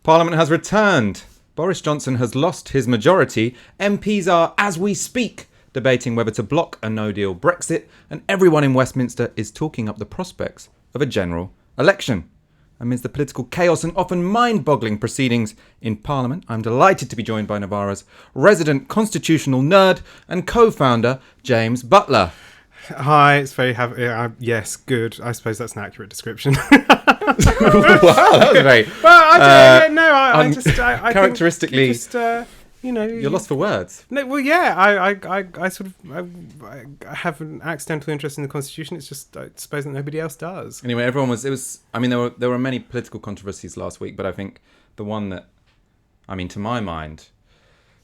Parliament has returned. Boris Johnson has lost his majority. MPs are, as we speak, debating whether to block a no-deal Brexit, and everyone in Westminster is talking up the prospects of a general election. Amidst the political chaos and often mind-boggling proceedings in Parliament, I'm delighted to be joined by Navarra's resident constitutional nerd and co-founder, James Butler. Hi, it's very yes, good. I suppose that's an accurate description. Wow, that was very... Well, I just characteristically, think just, you're lost for words. No, well, yeah, I sort of I have an accidental interest in the Constitution. It's just I suppose that nobody else does. Anyway, there were many political controversies last week, but I think the one that, to my mind,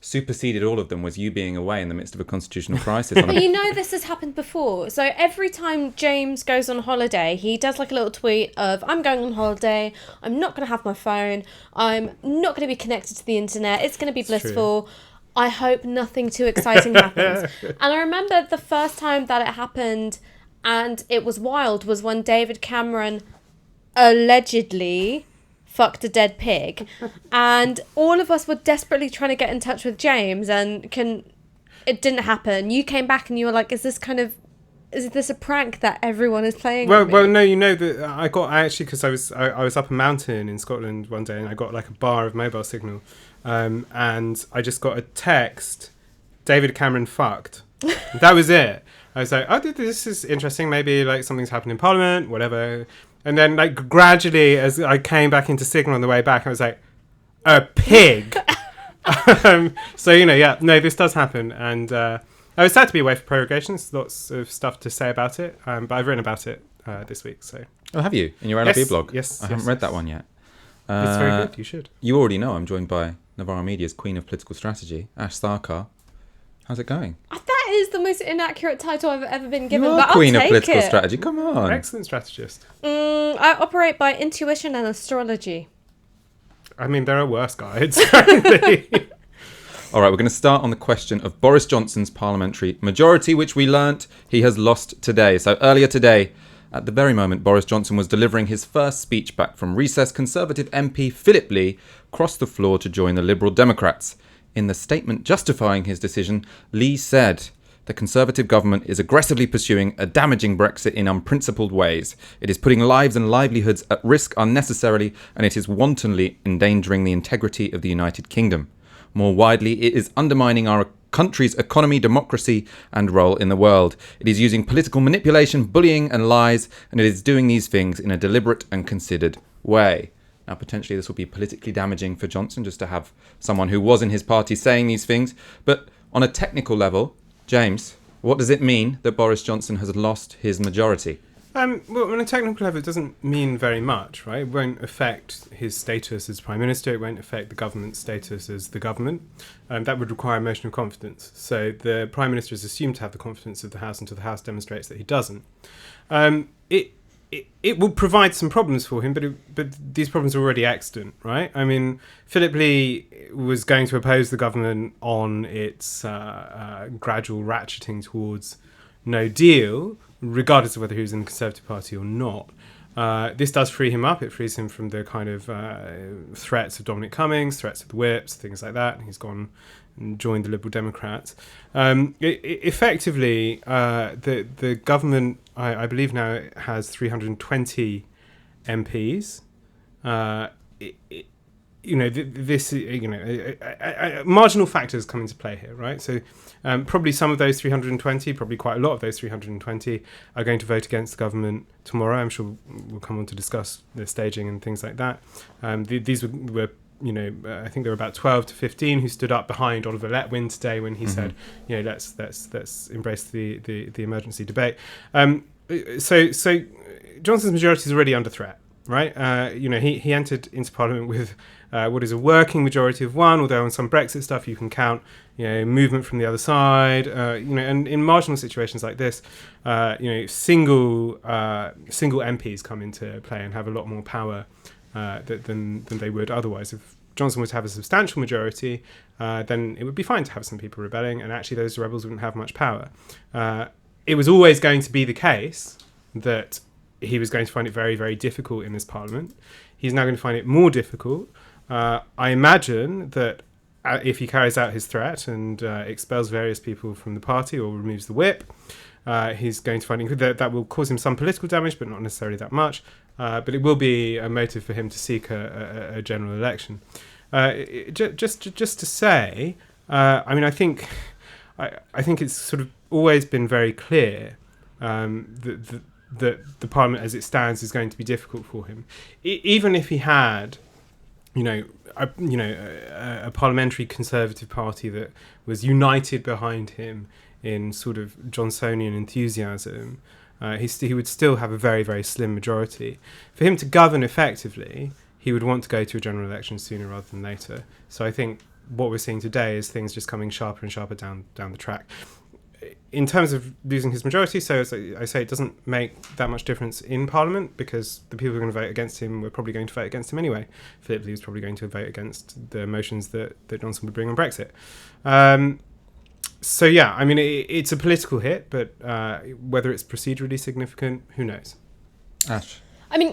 superseded all of them was you being away in the midst of a constitutional crisis. But this has happened before. So every time James goes on holiday, he does like a little tweet of, I'm going on holiday, I'm not going to have my phone, I'm not going to be connected to the internet, it's going to be blissful. True. I hope nothing too exciting happens. And I remember the first time that it happened and it was wild was when David Cameron allegedly fucked a dead pig, and all of us were desperately trying to get in touch with James, and it didn't happen. You came back and you were like, is this a prank that everyone is playing with me? Well, no, that because I was up a mountain in Scotland one day and I got like a bar of mobile signal, and I just got a text, David Cameron fucked. That was it. I was like, oh, this is interesting, maybe like something's happened in Parliament, whatever. And then, like, gradually, as I came back into signal on the way back, I was like, a pig. This does happen. And I was sad to be away for prorogation. There's lots of stuff to say about it. But I've written about it this week. So. Oh, have you? In your LFE blog? Yes. I haven't read that one yet. It's very good. You should. You already know I'm joined by Navarra Media's Queen of Political Strategy, Ash Sarkar. How's it going? That is the most inaccurate title I've ever been given. You are but Queen I'll of take Political it. Strategy. Come on. Excellent strategist. I operate by intuition and astrology. There are worse guides. Frankly. All right, we're going to start on the question of Boris Johnson's parliamentary majority, which we learnt he has lost today. So earlier today, at the very moment Boris Johnson was delivering his first speech back from recess, Conservative MP Philip Lee crossed the floor to join the Liberal Democrats. In the statement justifying his decision, Lee said, the Conservative government is aggressively pursuing a damaging Brexit in unprincipled ways. It is putting lives and livelihoods at risk unnecessarily, and it is wantonly endangering the integrity of the United Kingdom. More widely, it is undermining our country's economy, democracy, and role in the world. It is using political manipulation, bullying, and lies, and it is doing these things in a deliberate and considered way. Now, potentially this will be politically damaging for Johnson just to have someone who was in his party saying these things. But on a technical level, James, what does it mean that Boris Johnson has lost his majority? Well, on a technical level, it doesn't mean very much, right? It won't affect his status as Prime Minister. It won't affect the government's status as the government. That would require a motion of confidence. So the Prime Minister is assumed to have the confidence of the House until the House demonstrates that he doesn't. It will provide some problems for him, but these problems are already extant, right? Philip Lee was going to oppose the government on its gradual ratcheting towards no deal, regardless of whether he was in the Conservative Party or not. This does free him up. It frees him from the kind of threats of Dominic Cummings, threats of the whips, things like that. He's gone and joined the Liberal Democrats. Effectively, the government, I believe now, has 320 MPs. Marginal factors come into play here, right? So probably some of those 320, probably quite a lot of those 320 are going to vote against the government tomorrow. I'm sure we'll come on to discuss the staging and things like that. These were I think there were about 12 to 15 who stood up behind Oliver Letwin today when he said, let's embrace the emergency debate. So Johnson's majority is already under threat, right? He entered into Parliament with what is a working majority of one, although on some Brexit stuff you can count, movement from the other side, and in marginal situations like this, single MPs come into play and have a lot more power than they would otherwise. If Johnson was to have a substantial majority, then it would be fine to have some people rebelling, and actually those rebels wouldn't have much power. It was always going to be the case that he was going to find it very, very difficult in this Parliament. He's now going to find it more difficult. I imagine that if he carries out his threat and expels various people from the party or removes the whip, he's going to find that will cause him some political damage, but not necessarily that much. But it will be a motive for him to seek a general election. Just to say, I think it's sort of always been very clear that the Parliament as it stands is going to be difficult for him, even if he had, a parliamentary Conservative Party that was united behind him in sort of Johnsonian enthusiasm. He would still have a very, very slim majority. For him to govern effectively, he would want to go to a general election sooner rather than later. So I think what we're seeing today is things just coming sharper and sharper down the track. In terms of losing his majority, so as I say, it doesn't make that much difference in Parliament because the people who are going to vote against him were probably going to vote against him anyway. Philip Lee was probably going to vote against the motions that Johnson would bring on Brexit. So yeah, it's a political hit, but whether it's procedurally significant, who knows? Ash.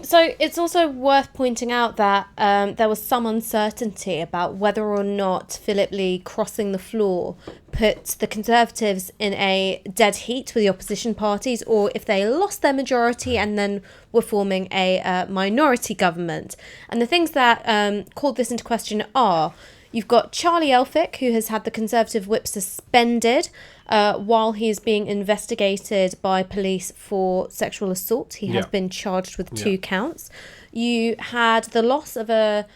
So it's also worth pointing out that there was some uncertainty about whether or not Philip Lee crossing the floor put the Conservatives in a dead heat with the opposition parties, or if they lost their majority and then were forming a minority government. And the things that called this into question are, you've got Charlie Elphicke, who has had the Conservative whip suspended while he's being investigated by police for sexual assault. He has been charged with 2 counts. You had the loss of a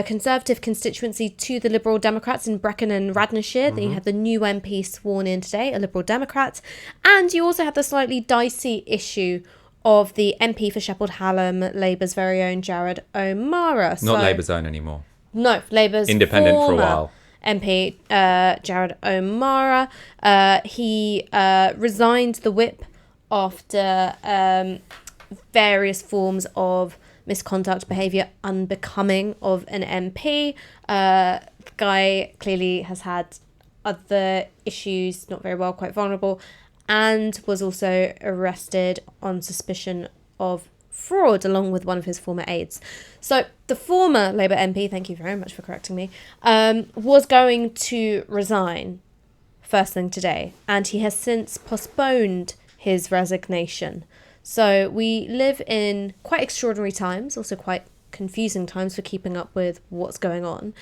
Conservative constituency to the Liberal Democrats in Brecon and Radnorshire. Then you had the new MP sworn in today, a Liberal Democrat. And you also had the slightly dicey issue of the MP for Sheffield Hallam, Labour's very own Jared O'Mara. Not Labour's own anymore. No, Labour's independent for a while. MP Jared O'Mara. He resigned the whip after various forms of misconduct, behaviour unbecoming of an MP. The guy clearly has had other issues, not very well, quite vulnerable, and was also arrested on suspicion of fraud along with one of his former aides. So the former Labour MP, thank you very much for correcting me, was going to resign first thing today, and he has since postponed his resignation. So we live in quite extraordinary times, also quite confusing times for keeping up with what's going on.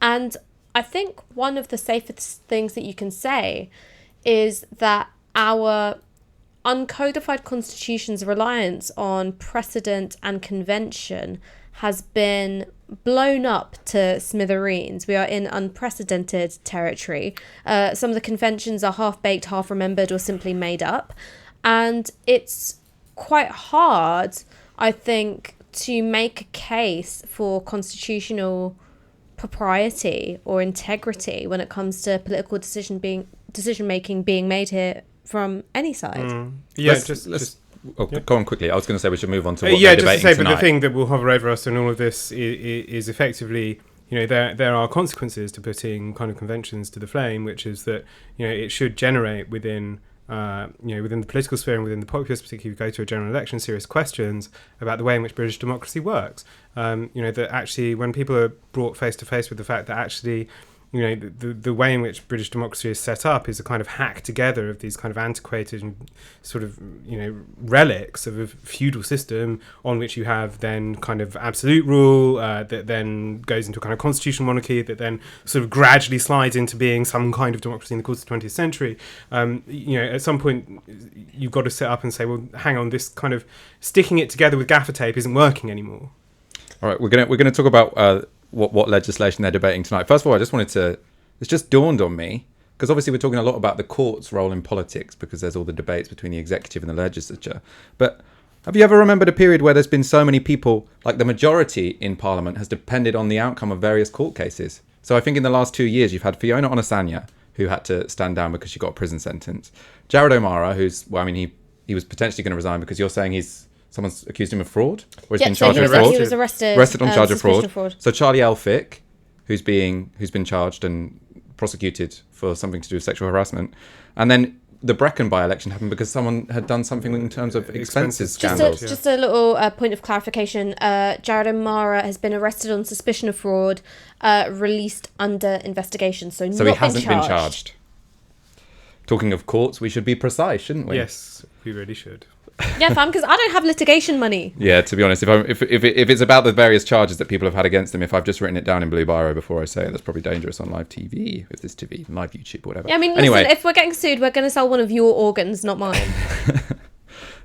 And I think one of the safest things that you can say is that our uncodified constitution's reliance on precedent and convention has been blown up to smithereens. We are in unprecedented territory. Some of the conventions are half-baked, half-remembered, or simply made up. And it's quite hard, I think, to make a case for constitutional propriety or integrity when it comes to political decision making being made here from any side. Yeah, go on quickly. I was going to say we should move on to what they're debating just to say, tonight. But the thing that will hover over us in all of this is effectively, there are consequences to putting kind of conventions to the flame, which is that it should generate within the political sphere and within the populace, particularly if you go to a general election, serious questions about the way in which British democracy works. That actually, when people are brought face to face with the fact that actually, the way in which British democracy is set up is a kind of hack together of these kind of antiquated and sort of, relics of a feudal system on which you have then kind of absolute rule that then goes into a kind of constitutional monarchy that then sort of gradually slides into being some kind of democracy in the course of the 20th century. At some point you've got to sit up and say, well, hang on, this kind of sticking it together with gaffer tape isn't working anymore. All right, we're gonna talk about what legislation they're debating tonight. First of all, it's just dawned on me, because obviously we're talking a lot about the court's role in politics because there's all the debates between the executive and the legislature. But have you ever remembered a period where there's been so many people, like the majority in Parliament has depended on the outcome of various court cases? So I think in the last 2 years, you've had Fiona Onasanya, who had to stand down because she got a prison sentence. Jared O'Mara, he was potentially going to resign because you're saying someone's accused him of fraud? Or he's been charged with fraud? He was arrested on charge of fraud. fraud. So Charlie Elphicke, who's been charged and prosecuted for something to do with sexual harassment. And then the Brecon by-election happened because someone had done something in terms of expenses scandals. Just a little point of clarification. Jared O'Mara has been arrested on suspicion of fraud, released under investigation, so he hasn't been charged. Talking of courts, we should be precise, shouldn't we? Yes, we really should. Yeah, fam, because I don't have litigation money. Yeah, to be honest, if it's about the various charges that people have had against them, if I've just written it down in blue biro before I say it, that's probably dangerous on live TV, if there's TV, live YouTube, whatever. Yeah, I mean, anyway, listen, if we're getting sued, we're going to sell one of your organs, not mine.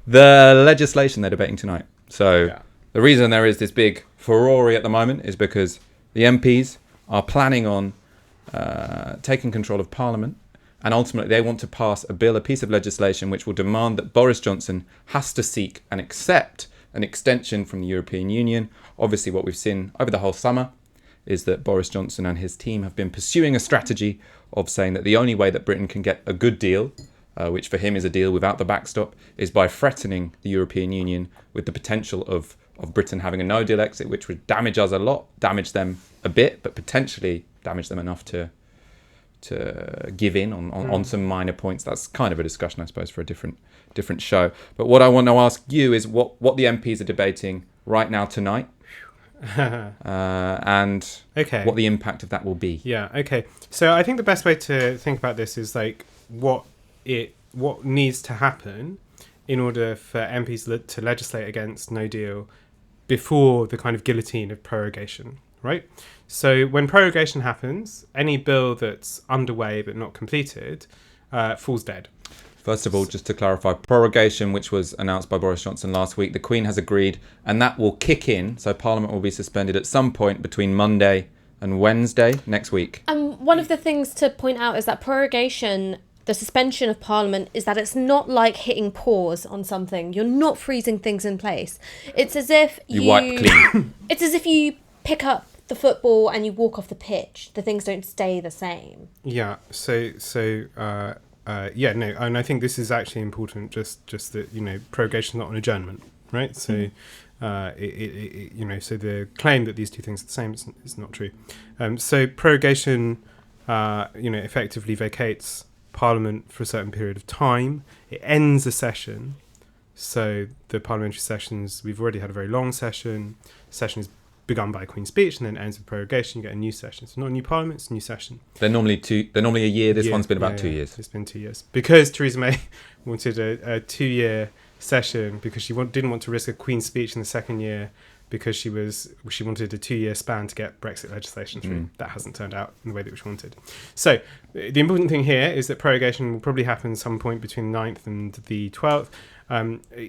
The legislation they're debating tonight. So the reason there is this big furore at the moment is because the MPs are planning on taking control of Parliament. And ultimately, they want to pass a piece of legislation which will demand that Boris Johnson has to seek and accept an extension from the European Union. Obviously, what we've seen over the whole summer is that Boris Johnson and his team have been pursuing a strategy of saying that the only way that Britain can get a good deal, which for him is a deal without the backstop, is by threatening the European Union with the potential of Britain having a no-deal exit, which would damage us a lot, damage them a bit, but potentially damage them enough to give in on some minor points. That's kind of a discussion, I suppose, for a different show. But what I want to ask you is what the MPs are debating right now tonight, and what the impact of that will be. Yeah. Okay. So I think the best way to think about this is like what needs to happen in order for MPs to legislate against no deal before the kind of guillotine of prorogation. Right? So when prorogation happens, any bill that's underway but not completed falls dead. First of all, just to clarify, prorogation, which was announced by Boris Johnson last week, the Queen has agreed, and that will kick in. So Parliament will be suspended at some point between Monday and Wednesday next week. One of the things to point out is that prorogation, the suspension of Parliament, is that it's not like hitting pause on something. You're not freezing things in place. It's as if you wipe clean. It's as if you pick up the football and you walk off the pitch. The things don't stay the same. Yeah. And I think this is actually important. Just that prorogation is not an adjournment, right? So, so the claim that these two things are the same is not true. So prorogation, effectively vacates Parliament for a certain period of time. It ends a session. So the parliamentary sessions, we've already had a very long session. Session is begun by a Queen's speech and then ends with prorogation. You get a new session. So not a new Parliament, it's a new session. They're normally a year. This one's been about 2 years. It's been 2 years because Theresa May wanted a 2-year session because she didn't want to risk a Queen's speech in the second year because she wanted a 2-year span to get Brexit legislation through. That hasn't turned out in the way that she wanted. So the important thing here is that prorogation will probably happen some point between the 9th and the 12th.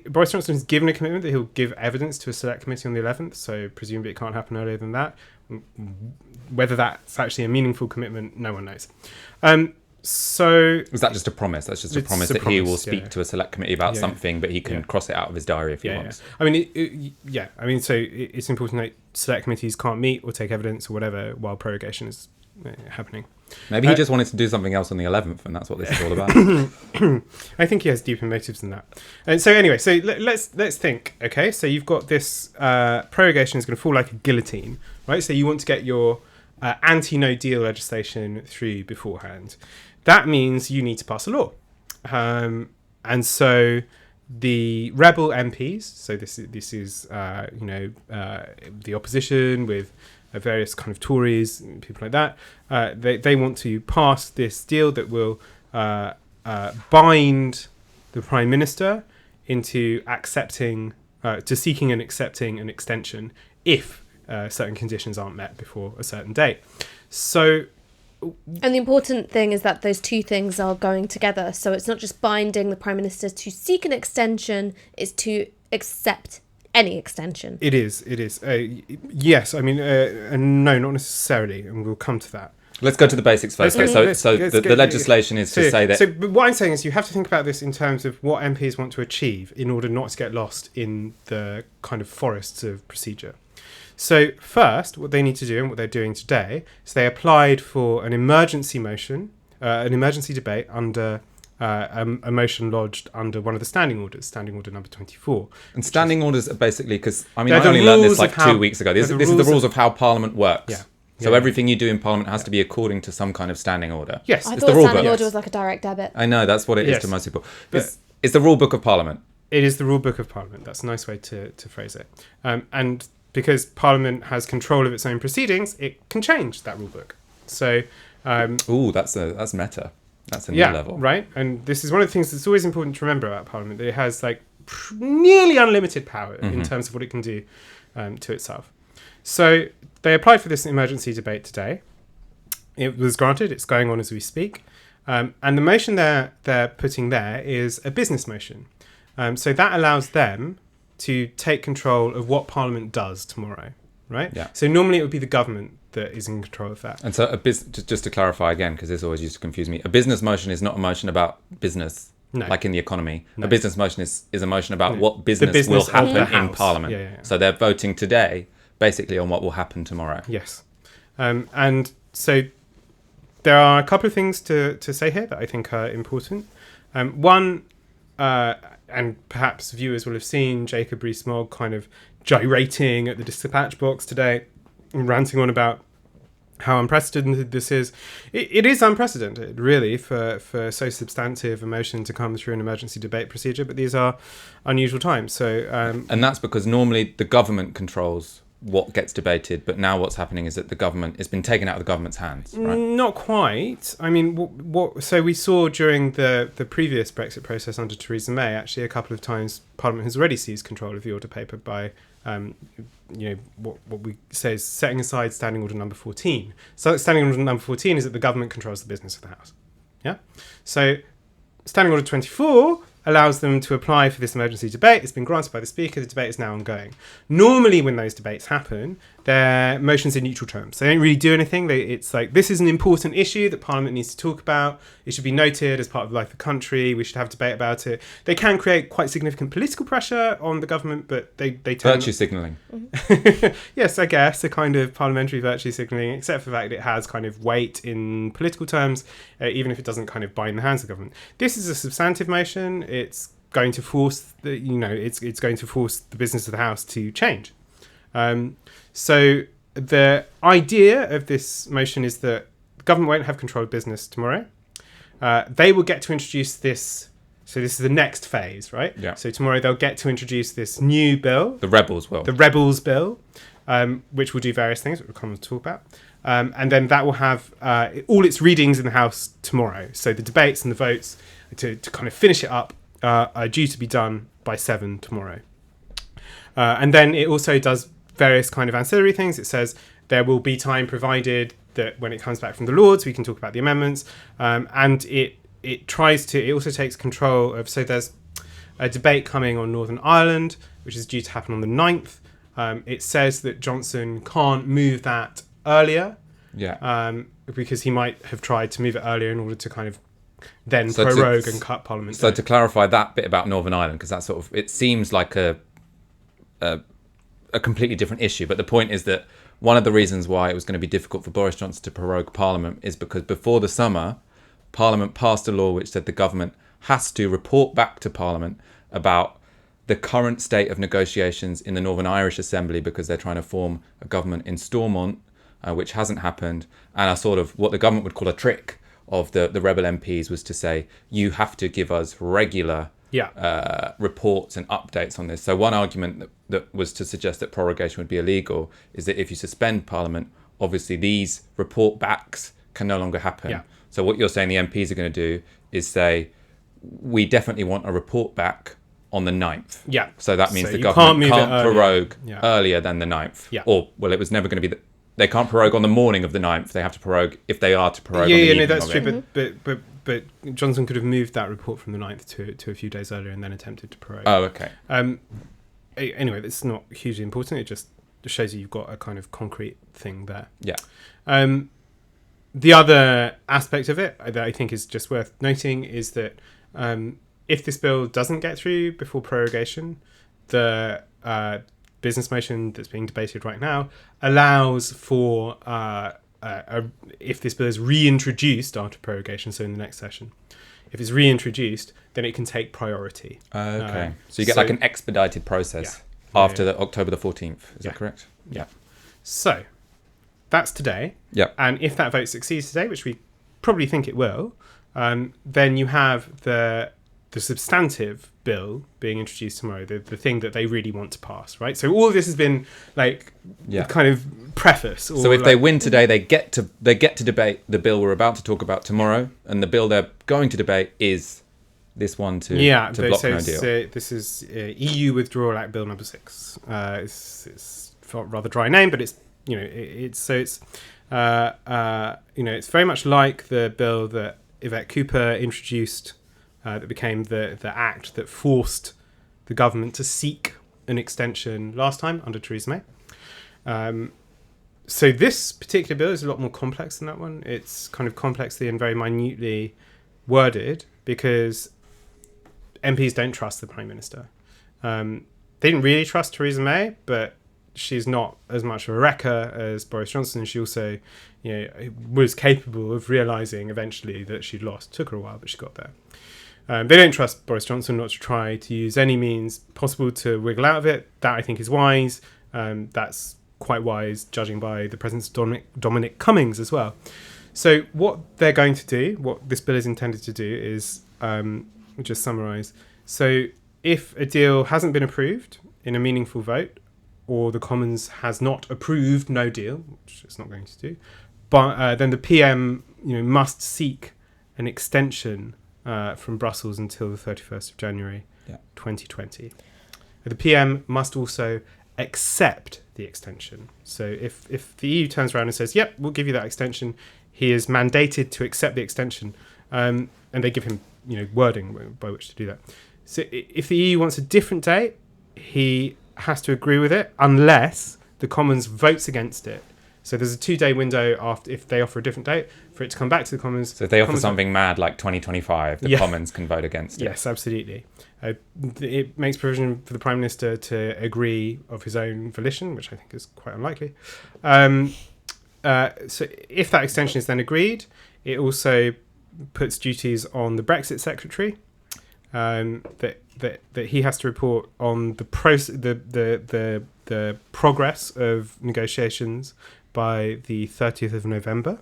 Boris Johnson has given a commitment that he'll give evidence to a select committee on the 11th, so presumably it can't happen earlier than that. Whether that's actually a meaningful commitment, no one knows. So is that just a promise? That's just a promise that he will speak to a select committee about something, but he can cross it out of his diary if he wants. Yeah. I mean, so it's important that select committees can't meet or take evidence or whatever while prorogation is happening. Maybe he just wanted to do something else on the 11th, and that's what this is all about. I think he has deeper motives than that. And so anyway, so let's think. Okay, so you've got this prorogation is going to fall like a guillotine, right? So you want to get your anti-no deal legislation through beforehand. That means you need to pass a law, and so the rebel MPs. So this is the opposition with various kind of Tories, people like that. They want to pass this deal that will bind the Prime Minister into seeking and accepting an extension if certain conditions aren't met before a certain date. And the important thing is that those two things are going together. So it's not just binding the Prime Minister to seek an extension, it's to accept any extension. It is. Yes, I mean, no, not necessarily, and we'll come to that. Let's go to the basics first. The legislation is to say that... So what I'm saying is you have to think about this in terms of what MPs want to achieve in order not to get lost in the kind of forests of procedure. So first, what they need to do and what they're doing today is they applied for an emergency motion, an emergency debate under a motion lodged under one of the standing orders, standing order number 24. And standing orders are basically, because I only learned this like 2 weeks ago. This is the rules of how Parliament works. Yeah. So Yeah. everything you do in Parliament has to be according to some kind of standing order. Yes. I It's thought the rule standing book. order was like a direct debit. I know, that's what it is Yes. to most people. But- It's the rule book of Parliament. It is the rule book of Parliament. That's a nice way to phrase it. And because Parliament has control of its own proceedings, it can change that rule book. So, Ooh, that's meta. That's a new yeah, level. right. And this is one of the things that's always important to remember about Parliament. That it has like nearly unlimited power in terms of what it can do to itself. So they applied for this emergency debate today. It was granted. It's going on as we speak. And the motion they're putting there is a business motion. So that allows them to take control of what Parliament does tomorrow, right? Yeah. So normally it would be the government that is in control of that. And so just to clarify again, because this always used to confuse me, a business motion is not a motion about business, No. like in the economy. No. A business motion is a motion about No. what business, business will of the happen in House. Parliament. Yeah. So they're voting today basically on what will happen tomorrow. Yes. And so there are a couple of things to say here that I think are important. One, and perhaps viewers will have seen Jacob Rees-Mogg kind of gyrating at the dispatch box today, and ranting on about how unprecedented this is. It is unprecedented, really, for so substantive a motion to come through an emergency debate procedure, but these are unusual times. So, And that's because normally the government controls what gets debated, but now what's happening is that the government has been taken out of the government's hands, right? Not quite. I mean, what? So we saw during the previous Brexit process under Theresa May, actually a couple of times Parliament has already seized control of the order paper by, what we say is setting aside Standing Order Number 14. So Standing Order Number 14 is that the government controls the business of the House. Yeah. So Standing Order 24 allows them to apply for this emergency debate. It's been granted by the Speaker. The debate is now ongoing. Normally, when those debates happen, they're motions in neutral terms. They don't really do anything. It's like, this is an important issue that Parliament needs to talk about. It should be noted as part of the life of the country. We should have a debate about it. They can create quite significant political pressure on the government, but they tend... Virtue signalling. Yes, I guess, a kind of parliamentary virtue signalling, except for the fact that it has kind of weight in political terms, even if it doesn't kind of bind the hands of the government. This is a substantive motion. It's going to force it's going to force the business of the House to change. So the idea of this motion is that the government won't have control of business tomorrow. They will get to introduce this. So this is the next phase, right? Yeah. So tomorrow they'll get to introduce this new bill, The rebels will. the Rebels Bill, which will do various things, which we'll come on to talk about. And then that will have all its readings in the House tomorrow. So the debates and the votes to kind of finish it up are due to be done by 7 tomorrow. And then it also does various kind of ancillary things. It says there will be time provided that when it comes back from the Lords, we can talk about the amendments. And it also takes control of, so there's a debate coming on Northern Ireland, which is due to happen on the 9th. It says that Johnson can't move that earlier. Yeah. Because he might have tried to move it earlier in order to kind of then So prorogue and cut Parliament. So to clarify that bit about Northern Ireland, because that sort of, it seems like a completely different issue, but the point is that one of the reasons why it was going to be difficult for Boris Johnson to prorogue Parliament is because before the summer, Parliament passed a law which said the government has to report back to Parliament about the current state of negotiations in the Northern Irish Assembly, because they're trying to form a government in Stormont, which hasn't happened, and a sort of what the government would call a trick of the rebel MPs was to say, you have to give us regular reports and updates on this. So one argument that was to suggest that prorogation would be illegal is that if you suspend Parliament, obviously these report backs can no longer happen. Yeah. So what you're saying the MPs are going to do is say, we definitely want a report back on the 9th. Yeah. So that means So the you government can't move can't it prorogue earlier. earlier than the 9th. Yeah. Or, well, it was never going to be... They can't prorogue on the morning of the 9th. They have to prorogue if they are to prorogue on the evening no, that's of true. it. But Johnson could have moved that report from the 9th to a few days earlier and then attempted to prorogue. Oh, okay. Anyway, that's not hugely important. It just shows you've got a kind of concrete thing there. Yeah. The other aspect of it that I think is just worth noting is that if this bill doesn't get through before prorogation, the business motion that's being debated right now allows for if this bill is reintroduced after prorogation, so in the next session, if it's reintroduced, then it can take priority. Okay. So you get like an expedited process after the October the 14th. Is that correct? Yeah. So That's today. Yep. And if that vote succeeds today, which we probably think it will, then you have the substantive bill being introduced tomorrow, the thing that they really want to pass, right? So all of this has been kind of preface. So if they win today, they get to debate the bill we're about to talk about tomorrow, and the bill they're going to debate is this one to block no deal. This is EU Withdrawal Act Bill number 6. It's a rather dry name, but it's very much like the bill that Yvette Cooper introduced. That became the act that forced the government to seek an extension last time under Theresa May. So this particular bill is a lot more complex than that one. It's kind of complexly and very minutely worded because MPs don't trust the Prime Minister. They didn't really trust Theresa May, but she's not as much of a wrecker as Boris Johnson. She also was capable of realising eventually that she'd lost. Took her a while, but she got there. They don't trust Boris Johnson not to try to use any means possible to wiggle out of it. That, I think, is wise. That's quite wise, judging by the presence of Dominic Cummings as well. So what they're going to do, what this bill is intended to do, is just summarise. So if a deal hasn't been approved in a meaningful vote, or the Commons has not approved no deal, which it's not going to do, but then the PM must seek an extension from Brussels until the 31st of January 2020. The PM must also accept the extension. So if the EU turns around and says, yep, we'll give you that extension, he is mandated to accept the extension, and they give him wording by which to do that. So if the EU wants a different date, he has to agree with it unless the Commons votes against it. So there's a 2-day window after, if they offer a different date, for it to come back to the Commons. So if they offer something mad like 2025, the Commons can vote against it. Yes, absolutely. It makes provision for the Prime Minister to agree of his own volition, which I think is quite unlikely. So if that extension is then agreed, it also puts duties on the Brexit Secretary, that he has to report on the progress of negotiations by the 30th of November.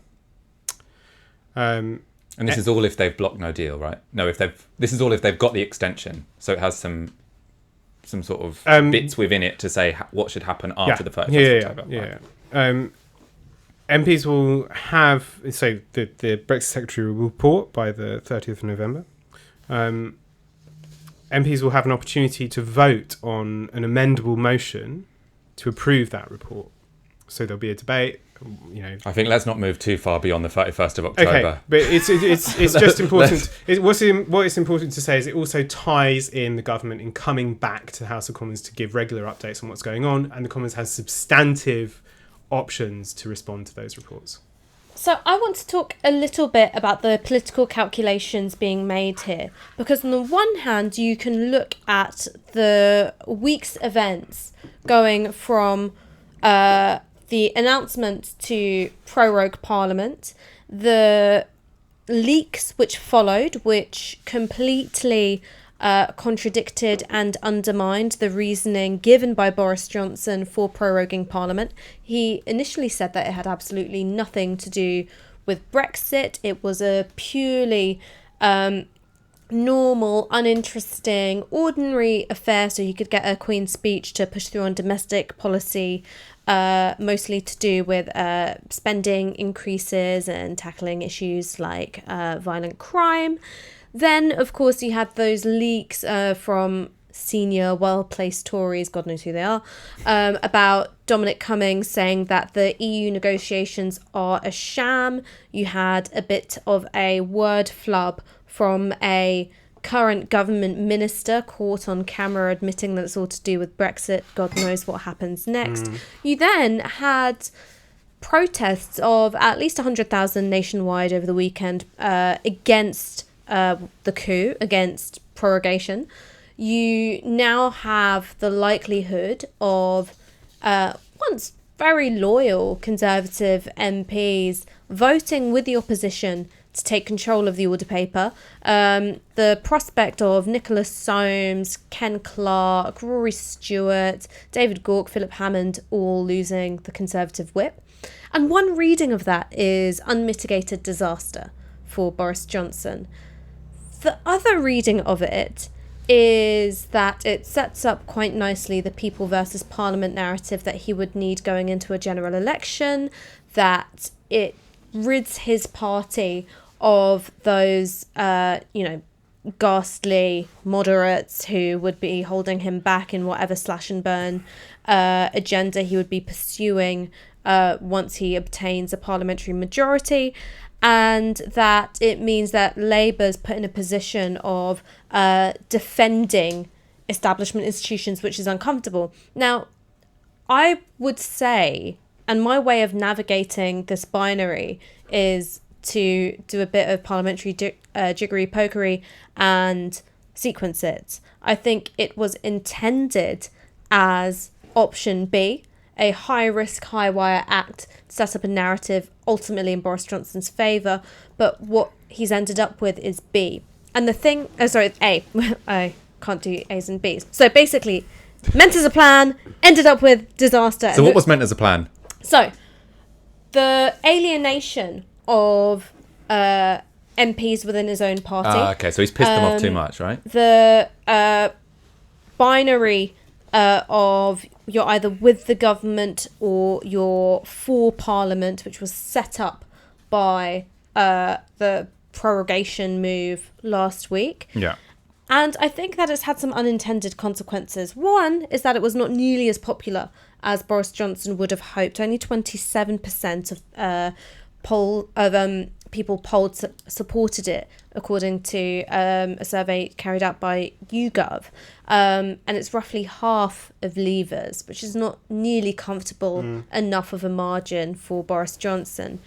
And this is all if they've blocked no deal, right? No, this is all if they've got the extension. So it has some sort of bits within it to say what should happen after the 31st of October. Right? MPs will have, so the Brexit Secretary will report by the 30th of November. MPs will have an opportunity to vote on an amendable motion to approve that report. So there'll be a debate. I think let's not move too far beyond the 31st of October. Okay, but it's just important. What is important to say is it also ties in the government in coming back to the House of Commons to give regular updates on what's going on, and the Commons has substantive options to respond to those reports. So I want to talk a little bit about the political calculations being made here, because on the one hand, you can look at the week's events going from the announcement to prorogue Parliament, the leaks which followed, which completely contradicted and undermined the reasoning given by Boris Johnson for proroguing Parliament. He initially said that it had absolutely nothing to do with Brexit. It was a purely normal, uninteresting, ordinary affair, so you could get a Queen's speech to push through on domestic policy, mostly to do with spending increases and tackling issues like violent crime. Then, of course, you had those leaks from senior, well-placed Tories, God knows who they are, about Dominic Cummings saying that the EU negotiations are a sham. You had a bit of a word flub from a current government minister caught on camera admitting that it's all to do with Brexit. God knows what happens next. You then had protests of at least 100,000 nationwide over the weekend against the coup, against prorogation. You now have the likelihood of once very loyal Conservative MPs voting with the opposition to take control of the order paper. The prospect of Nicholas Soames, Ken Clarke, Rory Stewart, David Gauke, Philip Hammond all losing the Conservative whip. And one reading of that is unmitigated disaster for Boris Johnson. The other reading of it is that it sets up quite nicely the people versus Parliament narrative that he would need going into a general election, that it rids his party of those, ghastly moderates who would be holding him back in whatever slash and burn agenda he would be pursuing once he obtains a parliamentary majority, and that it means that Labour's put in a position of defending establishment institutions, which is uncomfortable. Now, I would say, and my way of navigating this binary is to do a bit of parliamentary jiggery-pokery and sequence it. I think it was intended as option B, a high-risk, high-wire act to set up a narrative ultimately in Boris Johnson's favour, but what he's ended up with is B. And the thing... A. I can't do A's and B's. So basically, meant as a plan, ended up with disaster. So what was meant as a plan? So, the alienation of MPs within his own party. Okay, so he's pissed them off too much, right? The binary of you're either with the government or you're for Parliament, which was set up by the prorogation move last week. Yeah. And I think that it's had some unintended consequences. One is that it was not nearly as popular as Boris Johnson would have hoped. Only 27% of people polled supported it, according to a survey carried out by YouGov. And it's roughly half of Leavers, which is not nearly comfortable enough of a margin for Boris Johnson.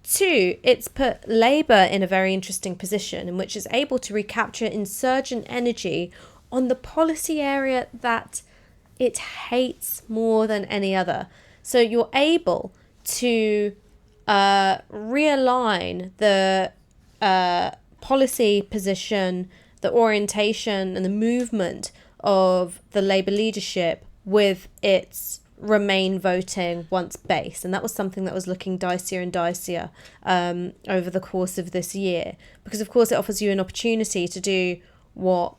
Two, it's put Labour in a very interesting position in which it's able to recapture insurgent energy on the policy area that it hates more than any other. So you're able to realign the policy position, the orientation and the movement of the Labour leadership with its Remain voting once base, and that was something that was looking dicier and dicier over the course of this year, because of course it offers you an opportunity to do what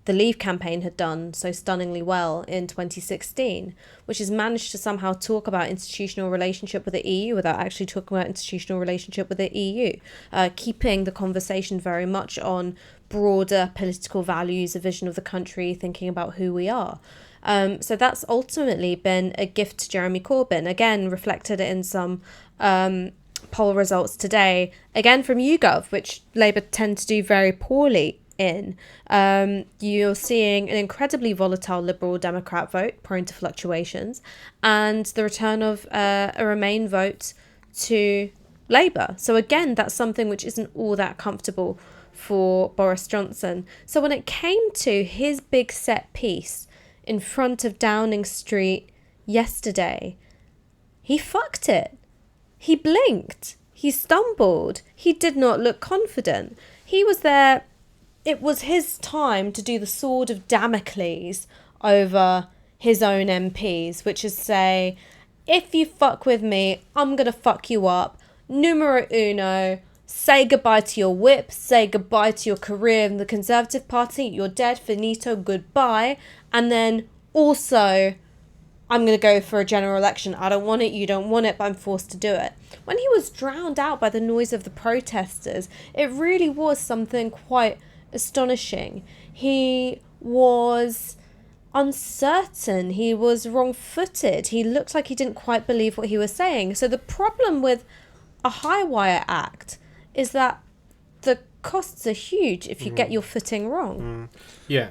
the Leave campaign had done so stunningly well in 2016, which is managed to somehow talk about institutional relationship with the EU without actually talking about institutional relationship with the EU, keeping the conversation very much on broader political values, a vision of the country, thinking about who we are. So that's ultimately been a gift to Jeremy Corbyn, again reflected in some poll results today, again from YouGov, which Labour tend to do very poorly in. You're seeing an incredibly volatile Liberal Democrat vote, prone to fluctuations, and the return of a Remain vote to Labour. So again, that's something which isn't all that comfortable for Boris Johnson. So when it came to his big set piece in front of Downing Street yesterday, he fucked it. He blinked. He stumbled. He did not look confident. He was there. It was his time to do the sword of Damocles over his own MPs, which is say, if you fuck with me, I'm going to fuck you up. Numero uno. Say goodbye to your whip. Say goodbye to your career in the Conservative Party. You're dead. Finito. Goodbye. And then also, I'm going to go for a general election. I don't want it. You don't want it, but I'm forced to do it. When he was drowned out by the noise of the protesters, it really was something quite astonishing. He was uncertain. He was wrong-footed. He looked like he didn't quite believe what he was saying. So the problem with a high-wire act is that the costs are huge if you get your footing wrong. Yeah.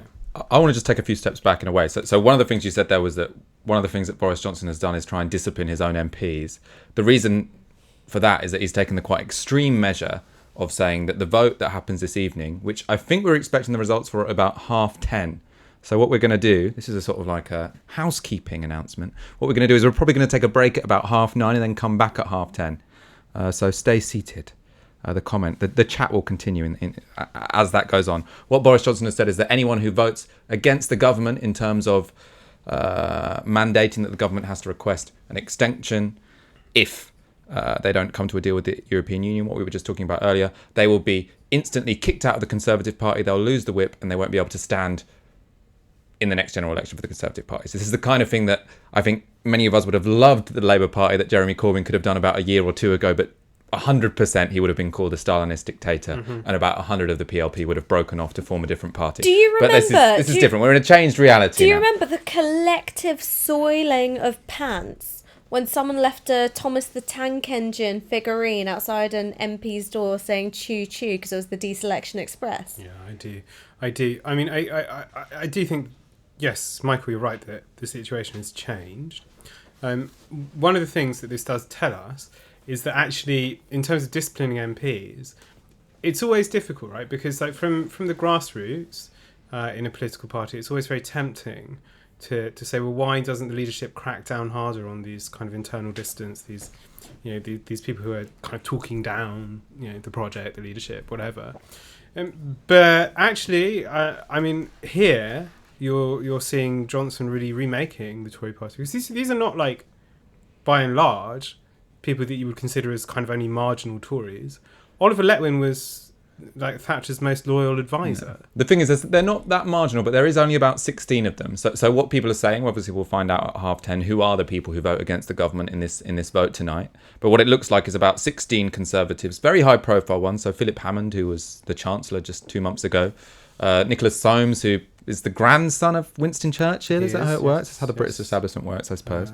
I want to just take a few steps back in a way. So one of the things you said there was that one of the things that Boris Johnson has done is try and discipline his own MPs. The reason for that is that he's taken the quite extreme measure of saying that the vote that happens this evening, which I think we're expecting the results for about 10:30. So what we're going to do, this is a sort of like a housekeeping announcement. What we're going to do is we're probably going to take a break at about 9:30 and then come back at 10:30. So stay seated. the comment. The chat will continue as that goes on. What Boris Johnson has said is that anyone who votes against the government in terms of mandating that the government has to request an extension if they don't come to a deal with the European Union, what we were just talking about earlier, they will be instantly kicked out of the Conservative Party, they'll lose the whip, and they won't be able to stand in the next general election for the Conservative Party. So this is the kind of thing that I think many of us would have loved the Labour Party that Jeremy Corbyn could have done about a year or two ago, but 100% he would have been called a Stalinist dictator, and about 100 of the PLP would have broken off to form a different party. Do you remember? But this is different. We're in a changed reality. Do you now. remember the collective soiling of pants when someone left a Thomas the Tank Engine figurine outside an MP's door saying "choo choo" because it was the Deselection Express? Yeah, I do. I mean, I do think, yes, Michael, you're right that the situation has changed. One of the things that this does tell us is that actually, in terms of disciplining MPs, it's always difficult, right? Because like from the grassroots in a political party, it's always very tempting to say, well, why doesn't the leadership crack down harder on these kind of internal dissidents, these these people who are kind of talking down the project, the leadership, whatever. But actually, I mean, here you're seeing Johnson really remaking the Tory party, because these are not, like, by and large, people that you would consider as kind of only marginal Tories. Oliver Letwin was like Thatcher's most loyal advisor. Yeah. The thing is, they're not that marginal, but there is only about 16 of them. So what people are saying, obviously we'll find out at 10:30 who are the people who vote against the government in this vote tonight. But what it looks like is about 16 Conservatives, very high profile ones. So Philip Hammond, who was the Chancellor just 2 months ago. Nicholas Soames, who is the grandson of Winston Churchill. Is that how it works? It's how the British establishment works, I suppose.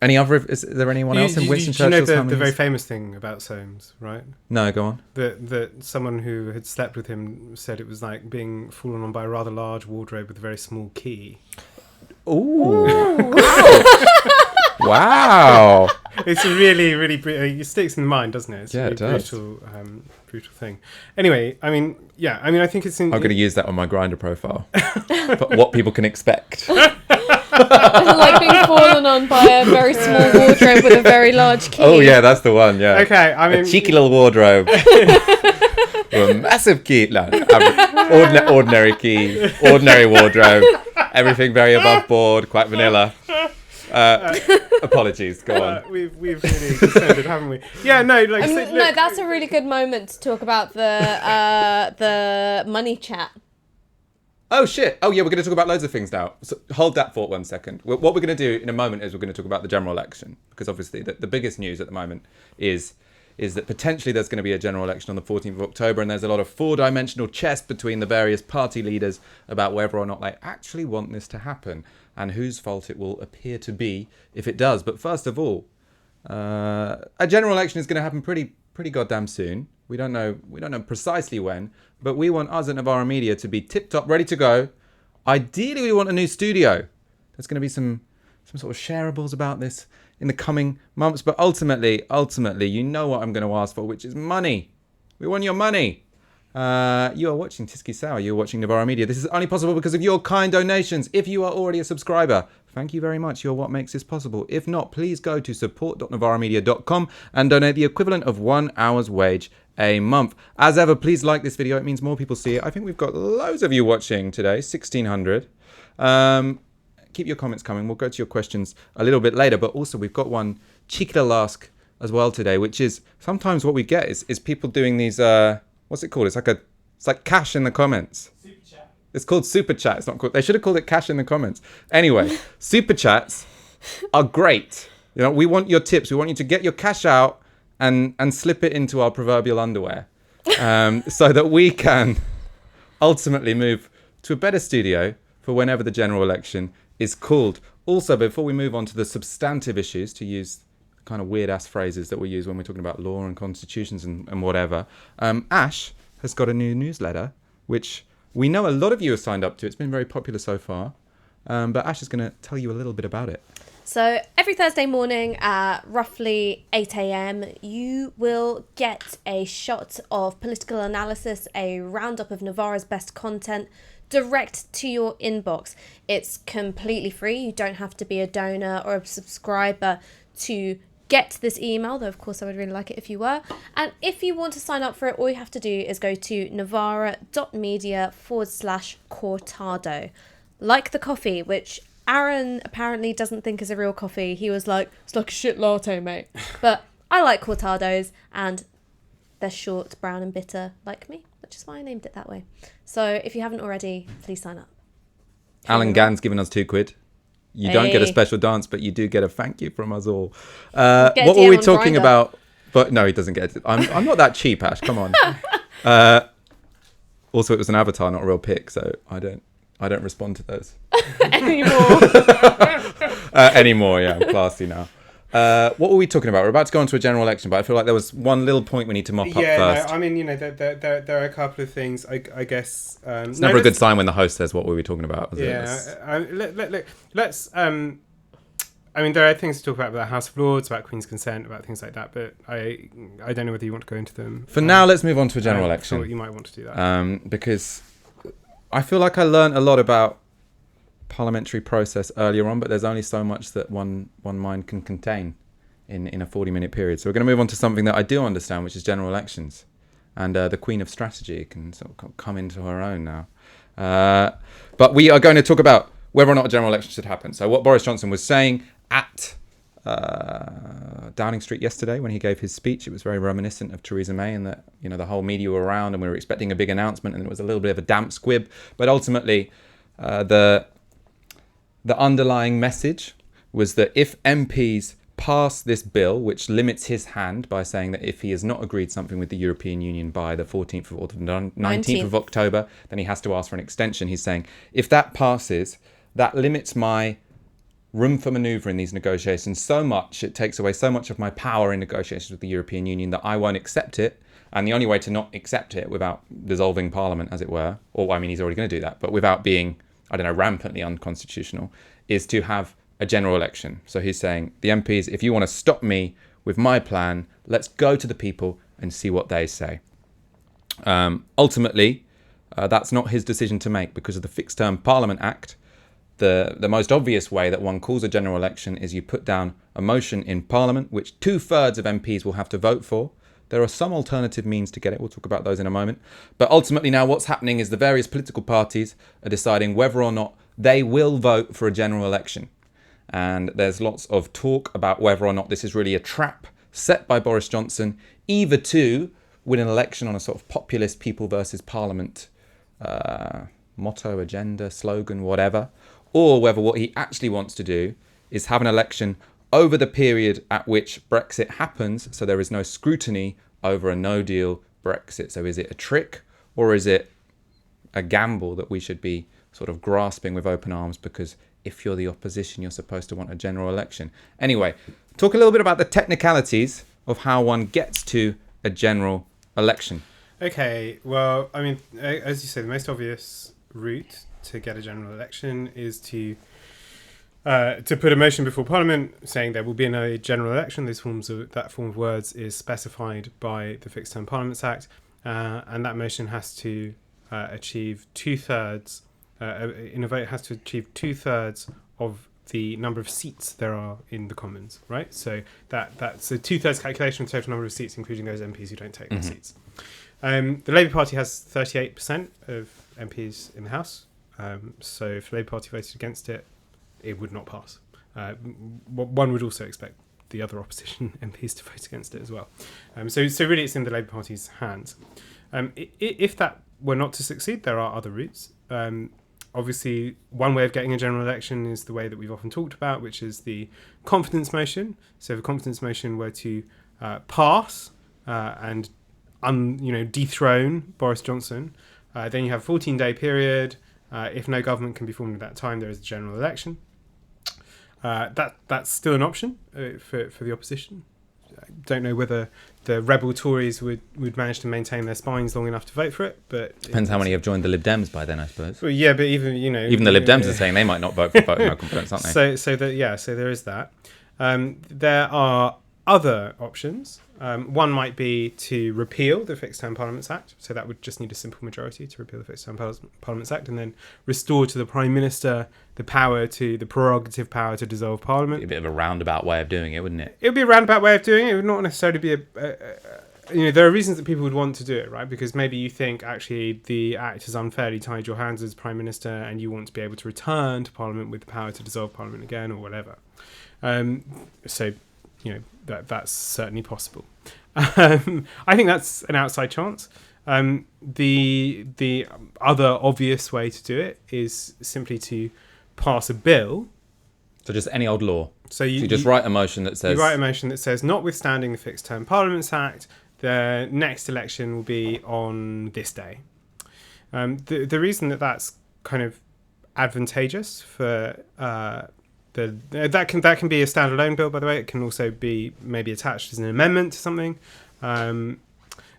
Any other? Is there anyone else in Winston Churchill's you know the very famous thing about Soames, right? No, go on. That someone who had slept with him said it was like being fallen on by a rather large wardrobe with a very small key. Ooh. Wow. It's a really, really... It sticks in the mind, doesn't it? It's yeah, a really it does. Brutal thing. Anyway, I mean, I think it's... I'm going to use that on my Grindr profile. But what people can expect. Like being fallen on by a very small wardrobe with a very large key. Oh yeah, that's the one. Yeah. Okay, I mean, a cheeky little wardrobe with a massive key. No, ordinary key, ordinary wardrobe. Everything very above board, quite vanilla. Apologies. Go on. We've really descended, haven't we? Yeah. No. Like. No, that's a really good moment to talk about the money chat. Oh, shit. Oh, yeah, we're going to talk about loads of things now. So hold that thought 1 second. What we're going to do in a moment is we're going to talk about the general election, because obviously the biggest news at the moment is that potentially there's going to be a general election on the 14th of October, and there's a lot of four-dimensional chess between the various party leaders about whether or not they actually want this to happen and whose fault it will appear to be if it does. But first of all, a general election is going to happen pretty goddamn soon. We don't know precisely when, but we want us at Novara Media to be tip-top, ready to go. Ideally, we want a new studio. There's going to be some sort of shareables about this in the coming months, but ultimately, you know what I'm going to ask for, which is money. We want your money. You are watching Tisky Sour. You're watching Novara Media. This is only possible because of your kind donations. If you are already a subscriber, thank you very much. You're what makes this possible. If not, please go to support.novaramedia.com and donate the equivalent of 1 hour's wage a month. As ever, please like this video. It means more people see it. I think we've got loads of you watching today, 1,600. Keep your comments coming. We'll go to your questions a little bit later, but also we've got one cheeky little ask as well today, which is sometimes what we get is people doing these, what's it called? It's like cash in the comments. Super chat. It's called super chat. It's not called. They should have called it cash in the comments. Anyway, super chats are great. You know, we want your tips. We want you to get your cash out and slip it into our proverbial underwear, so that we can ultimately move to a better studio for whenever the general election is called. Also, before we move on to the substantive issues, to use kind of weird ass phrases that we use when we're talking about law and constitutions and whatever, Ash has got a new newsletter, which we know a lot of you have signed up to. It's been very popular so far, but Ash is going to tell you a little bit about it. So every Thursday morning at roughly 8 a.m, you will get a shot of political analysis, a roundup of Novara's best content, direct to your inbox. It's completely free. You don't have to be a donor or a subscriber to get this email, though of course I would really like it if you were. And if you want to sign up for it, all you have to do is go to novara.media/cortado. Like the coffee, which Aaron apparently doesn't think is a real coffee. He was like, it's like a shit latte, mate. But I like cortados, and they're short, brown and bitter like me, which is why I named it that way. So if you haven't already, please sign up. Alan Gann's given us £2. You don't get a special dance, but you do get a thank you from us all. What were we talking about? But no, he doesn't get it. I'm not that cheap, Ash. Come on. Also, it was an avatar, not a real pic, so I don't respond to those anymore. Yeah, I'm classy now. What were we talking about? We're about to go on to a general election, but I feel like there was one little point we need to mop up first. No, I mean, there are a couple of things. I guess it's never a good sign when the host says what were we talking about. Let's. I mean, there are things to talk about the House of Lords, about Queen's Consent, about things like that. But I don't know whether you want to go into them. For now, let's move on to a general election. Sure, you might want to do that because I feel like I learned a lot about parliamentary process earlier on, but there's only so much that one mind can contain in a 40-minute period. So we're going to move on to something that I do understand, which is general elections, and the Queen of Strategy can sort of come into her own now. But we are going to talk about whether or not a general election should happen. So what Boris Johnson was saying at Downing Street yesterday when he gave his speech, it was very reminiscent of Theresa May, in that the whole media were around and we were expecting a big announcement, and it was a little bit of a damp squib. But ultimately, the underlying message was that if MPs pass this bill, which limits his hand by saying that if he has not agreed something with the European Union by the 14th or the 19th of October, then he has to ask for an extension. He's saying, if that passes, that limits my room for manoeuvre in these negotiations so much, it takes away so much of my power in negotiations with the European Union, that I won't accept it. And the only way to not accept it without dissolving Parliament, as it were, or I mean, he's already going to do that, but without being, rampantly unconstitutional, is to have a general election. So he's saying, the MPs, if you want to stop me with my plan, let's go to the people and see what they say. Ultimately, that's not his decision to make because of the Fixed Term Parliament Act. The most obvious way that one calls a general election is you put down a motion in Parliament, which 2/3 of MPs will have to vote for. There are some alternative means to get it. We'll talk about those in a moment. But ultimately now what's happening is the various political parties are deciding whether or not they will vote for a general election. And there's lots of talk about whether or not this is really a trap set by Boris Johnson, either to win an election on a sort of populist people versus Parliament motto, agenda, slogan, whatever, or whether what he actually wants to do is have an election over the period at which Brexit happens, so there is no scrutiny over a no-deal Brexit. So is it a trick, or is it a gamble that we should be sort of grasping with open arms, because if you're the opposition, you're supposed to want a general election? Anyway, talk a little bit about the technicalities of how one gets to a general election. Okay, well, I mean, as you say, the most obvious route to get a general election is to put a motion before Parliament saying there will be a general election. That form of words is specified by the Fixed Term Parliaments Act, and that motion has to achieve 2/3. In a vote, it has to achieve 2/3 of the number of seats there are in the Commons, right? So that's a 2/3 calculation of the total number of seats, including those MPs who don't take their seats. The Labour Party has 38% of MPs in the House. So if the Labour Party voted against it, it would not pass. One would also expect the other opposition MPs to vote against it as well. So really it's in the Labour Party's hands. If that were not to succeed, there are other routes. Obviously, one way of getting a general election is the way that we've often talked about, which is the confidence motion. So if a confidence motion were to pass and dethrone Boris Johnson, then you have a 14-day period. If no government can be formed at that time, there is a general election. That's still an option for the opposition. I don't know whether the rebel Tories would manage to maintain their spines long enough to vote for it, but depends how many have joined the Lib Dems by then, I suppose. Well, yeah, but even the Lib Dems are saying they might not vote for vote of no confidence, aren't they? So there is that. There are other options. One might be to repeal the Fixed Term Parliaments Act, so that would just need a simple majority to repeal the Fixed Term Parliaments Act, and then restore to the Prime Minister the prerogative power to dissolve Parliament. A bit of a roundabout way of doing it, wouldn't it? It would be a roundabout way of doing it. It would not necessarily be there are reasons that people would want to do it, right? Because maybe you think actually the Act has unfairly tied your hands as Prime Minister, and you want to be able to return to Parliament with the power to dissolve Parliament again, or whatever. So that's certainly possible. I think that's an outside chance. The other obvious way to do it is simply to pass a bill. So just any old law. So you just write a motion that says... You write a motion that says, notwithstanding the Fixed Term Parliaments Act, the next election will be on this day. The reason that's kind of advantageous for... that can be a standalone bill, by the way. It can also be maybe attached as an amendment to something. The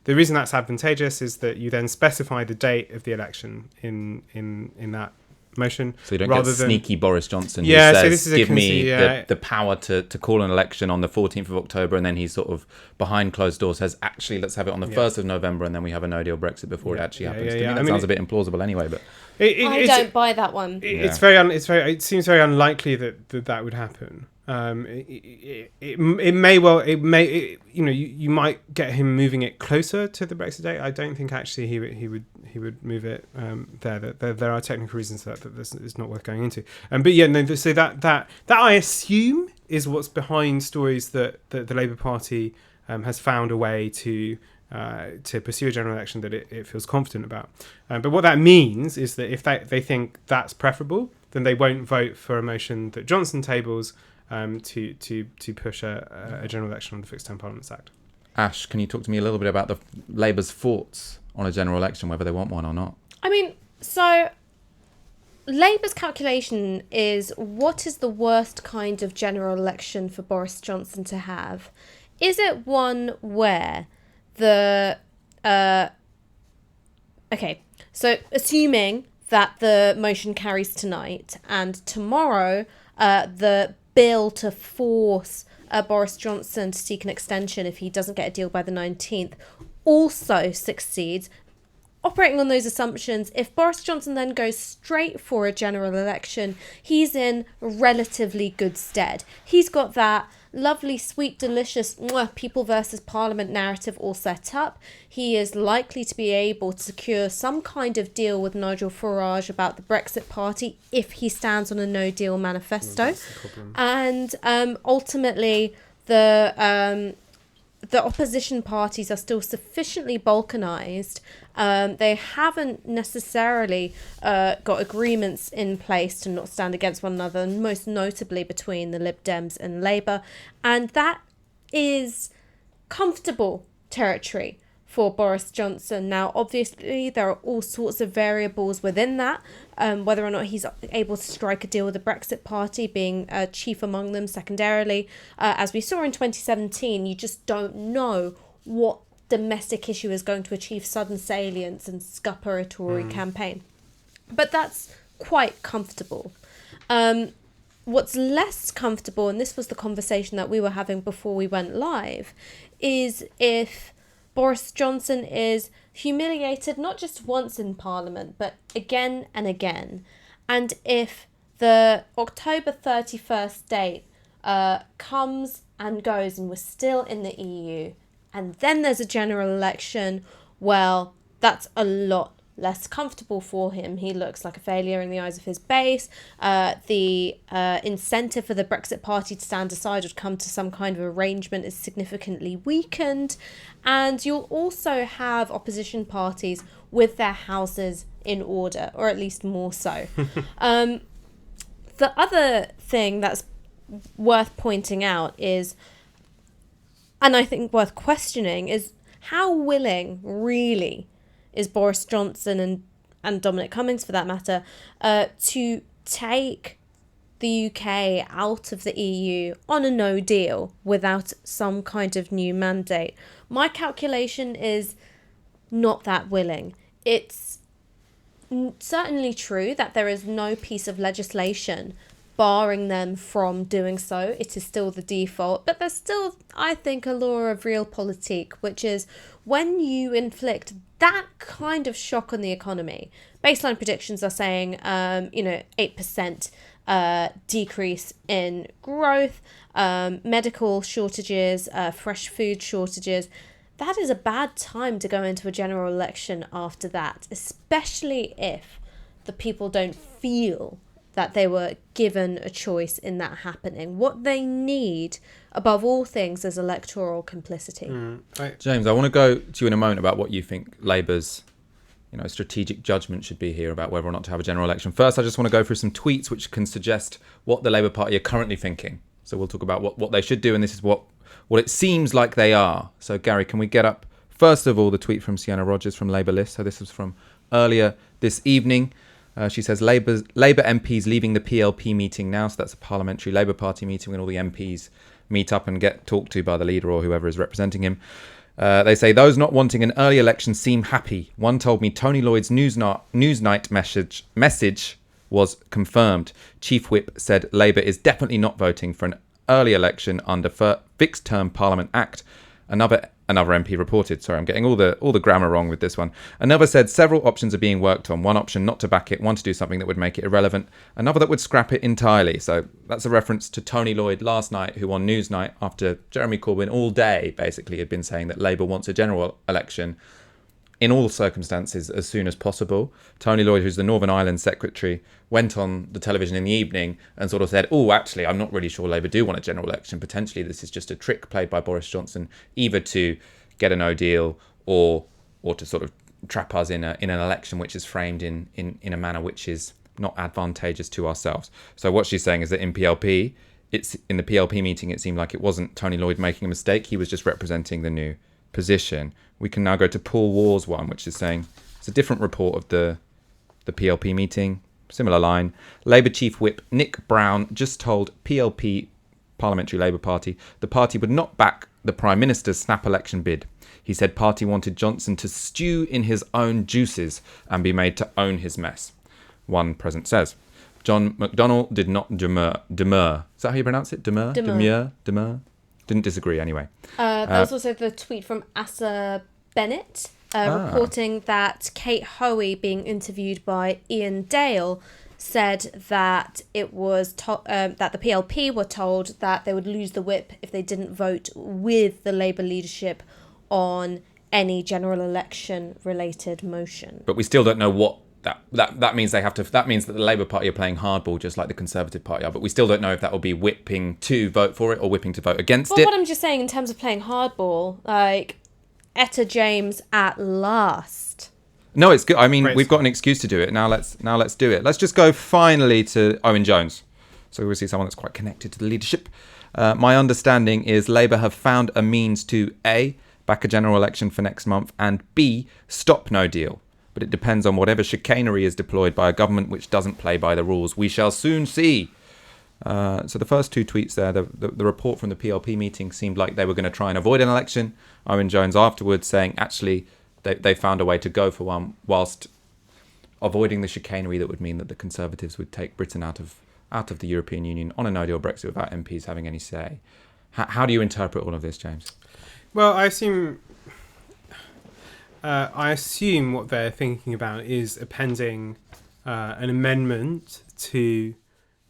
reason that's advantageous is that you then specify the date of the election in that motion. So you don't get sneaky Boris Johnson who so says, this is give me the power to call an election on the 14th of October, and then he's sort of behind closed doors says, actually, let's have it on the 1st of November, and then we have a no-deal Brexit before it actually happens. To me, that sounds a bit implausible anyway, but... I don't buy that one. It seems very unlikely that would happen. You might get him moving it closer to the Brexit date. I don't think actually he would move it there. There are technical reasons that this is not worth going into. So that I assume is what's behind stories that the Labour Party has found a way to pursue a general election that it feels confident about. But what that means is that if they think that's preferable, then they won't vote for a motion that Johnson tables to push a general election on the Fixed Term Parliaments Act. Ash, can you talk to me a little bit about the Labour's thoughts on a general election, whether they want one or not? I mean, so Labour's calculation is, what is the worst kind of general election for Boris Johnson to have? Is it one where so assuming that the motion carries tonight, and tomorrow the bill to force Boris Johnson to seek an extension if he doesn't get a deal by the 19th also succeeds, operating on those assumptions, if Boris Johnson then goes straight for a general election, he's in relatively good stead. He's got that lovely, sweet, delicious people versus Parliament narrative all set up. He is likely to be able to secure some kind of deal with Nigel Farage about the Brexit Party if he stands on a no-deal manifesto. And ultimately, the opposition parties are still sufficiently balkanised. They haven't necessarily got agreements in place to not stand against one another, most notably between the Lib Dems and Labour. And that is comfortable territory for Boris Johnson. Now, obviously, there are all sorts of variables within that, whether or not he's able to strike a deal with the Brexit Party being chief among them secondarily. As we saw in 2017, you just don't know what domestic issue is going to achieve sudden salience and scupper a Tory campaign. But that's quite comfortable. What's less comfortable, and this was the conversation that we were having before we went live, is if Boris Johnson is humiliated not just once in Parliament, but again and again. And if the October 31st date comes and goes and we're still in the EU, and then there's a general election, well, that's a lot less comfortable for him. He looks like a failure in the eyes of his base. The incentive for the Brexit Party to stand aside or to come to some kind of arrangement is significantly weakened. And you'll also have opposition parties with their houses in order, or at least more so. The other thing that's worth pointing out is, and I think worth questioning, is how willing really is Boris Johnson and Dominic Cummings, for that matter, to take the UK out of the EU on a no deal without some kind of new mandate. My calculation is not that willing. It's certainly true that there is no piece of legislation barring them from doing so. It is still the default, but there's still, I think, a law of realpolitik, which is when you inflict that kind of shock on the economy. Baseline predictions are saying, 8% decrease in growth, medical shortages, fresh food shortages. That is a bad time to go into a general election after that, especially if the people don't feel that they were given a choice in that happening. What they need, above all things, is electoral complicity. James, I want to go to you in a moment about what you think Labour's strategic judgment should be here about whether or not to have a general election. First, I just want to go through some tweets which can suggest what the Labour Party are currently thinking. So we'll talk about what they should do, and this is what it seems like they are. So, Gary, can we get up, first of all, the tweet from Sienna Rogers from Labour List? So this was from earlier this evening. She says, Labour MPs leaving the PLP meeting now. So that's a parliamentary Labour Party meeting when all the MPs meet up and get talked to by the leader or whoever is representing him. They say, those not wanting an early election seem happy. One told me Tony Lloyd's Newsnight message was confirmed. Chief Whip said Labour is definitely not voting for an early election under Fixed Term Parliament Act. Another MP reported, sorry, I'm getting all the grammar wrong with this one. Another said several options are being worked on. One option not to back it, one to do something that would make it irrelevant, another that would scrap it entirely. So that's a reference to Tony Lloyd last night, who on Newsnight, after Jeremy Corbyn all day basically had been saying that Labour wants a general election in all circumstances as soon as possible. Tony Lloyd, who's the Northern Ireland Secretary, went on the television in the evening and sort of said, actually, I'm not really sure Labour do want a general election. Potentially this is just a trick played by Boris Johnson, either to get a no deal or to sort of trap us in an election which is framed in a manner which is not advantageous to ourselves. So what she's saying is that in the PLP meeting, it seemed like it wasn't Tony Lloyd making a mistake. He was just representing the new position. We can now go to Paul Waugh's one, which is saying it's a different report of the PLP meeting. Similar line. Labour Chief Whip Nick Brown just told PLP, Parliamentary Labour Party, the party would not back the Prime Minister's snap election bid. He said party wanted Johnson to stew in his own juices and be made to own his mess. One present says. John McDonnell did not demur. Is that how you pronounce it? Demur? Demur? Didn't disagree anyway. There was also the tweet from Asa Bennett reporting that Kate Hoey, being interviewed by Ian Dale, said that it was that the PLP were told that they would lose the whip if they didn't vote with the Labour leadership on any general election related motion. But we still don't know what that means. That means that the Labour Party are playing hardball, just like the Conservative Party are. But we still don't know if that will be whipping to vote for it or whipping to vote against it. What I'm just saying in terms of playing hardball, like Etta James at last. No, it's good. I mean, we've got an excuse to do it. Now let's do it. Let's just go finally to Owen Jones. So we see someone that's quite connected to the leadership. My understanding is Labour have found a means to A, back a general election for next month, and B, stop no deal. But it depends on whatever chicanery is deployed by a government which doesn't play by the rules. We shall soon see. So the first two tweets there, the report from the PLP meeting seemed like they were going to try and avoid an election. Owen Jones afterwards saying actually they found a way to go for one whilst avoiding the chicanery that would mean that the Conservatives would take Britain out of the European Union on a no-deal Brexit without MPs having any say. How do you interpret all of this, James? Well, I assume what they're thinking about is appending an amendment to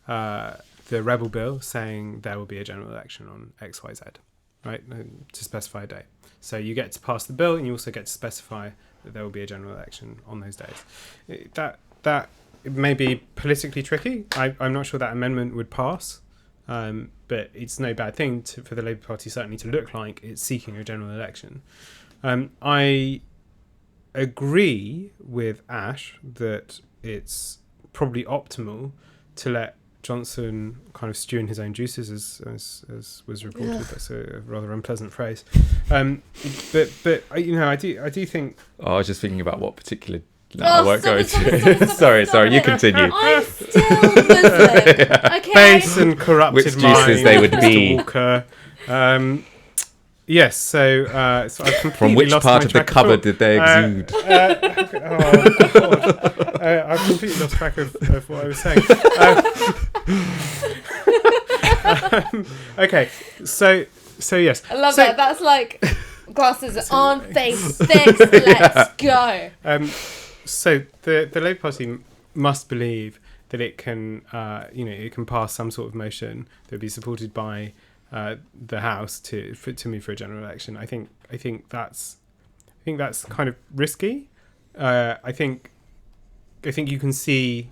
the Rebel Bill saying there will be a general election on XYZ, right, to specify a date. So you get to pass the bill and you also get to specify that there will be a general election on those days. That it may be politically tricky. I'm not sure that amendment would pass, but it's no bad thing for the Labour Party certainly to look like it's seeking a general election. I agree with Ash that it's probably optimal to let Johnson kind of stew in his own juices, as was reported. Ugh. That's a rather unpleasant phrase. But I do think. Oh, I was just thinking about what particular. No, I won't go into. Sorry, you continue. I'm still listening. Okay. Base and corrupted which juices mind, they would Mr. be. Walker. Yes, so I've completely From which lost part my of the track cupboard thought. did they exude? Oh, God. I've completely lost track of what I was saying. Okay, so yes. I love that. That's like glasses on, face fixed. Let's go. So the Labour Party must believe that it can, it can pass some sort of motion that would be supported by the House to move for a general election. I think that's kind of risky. I think you can see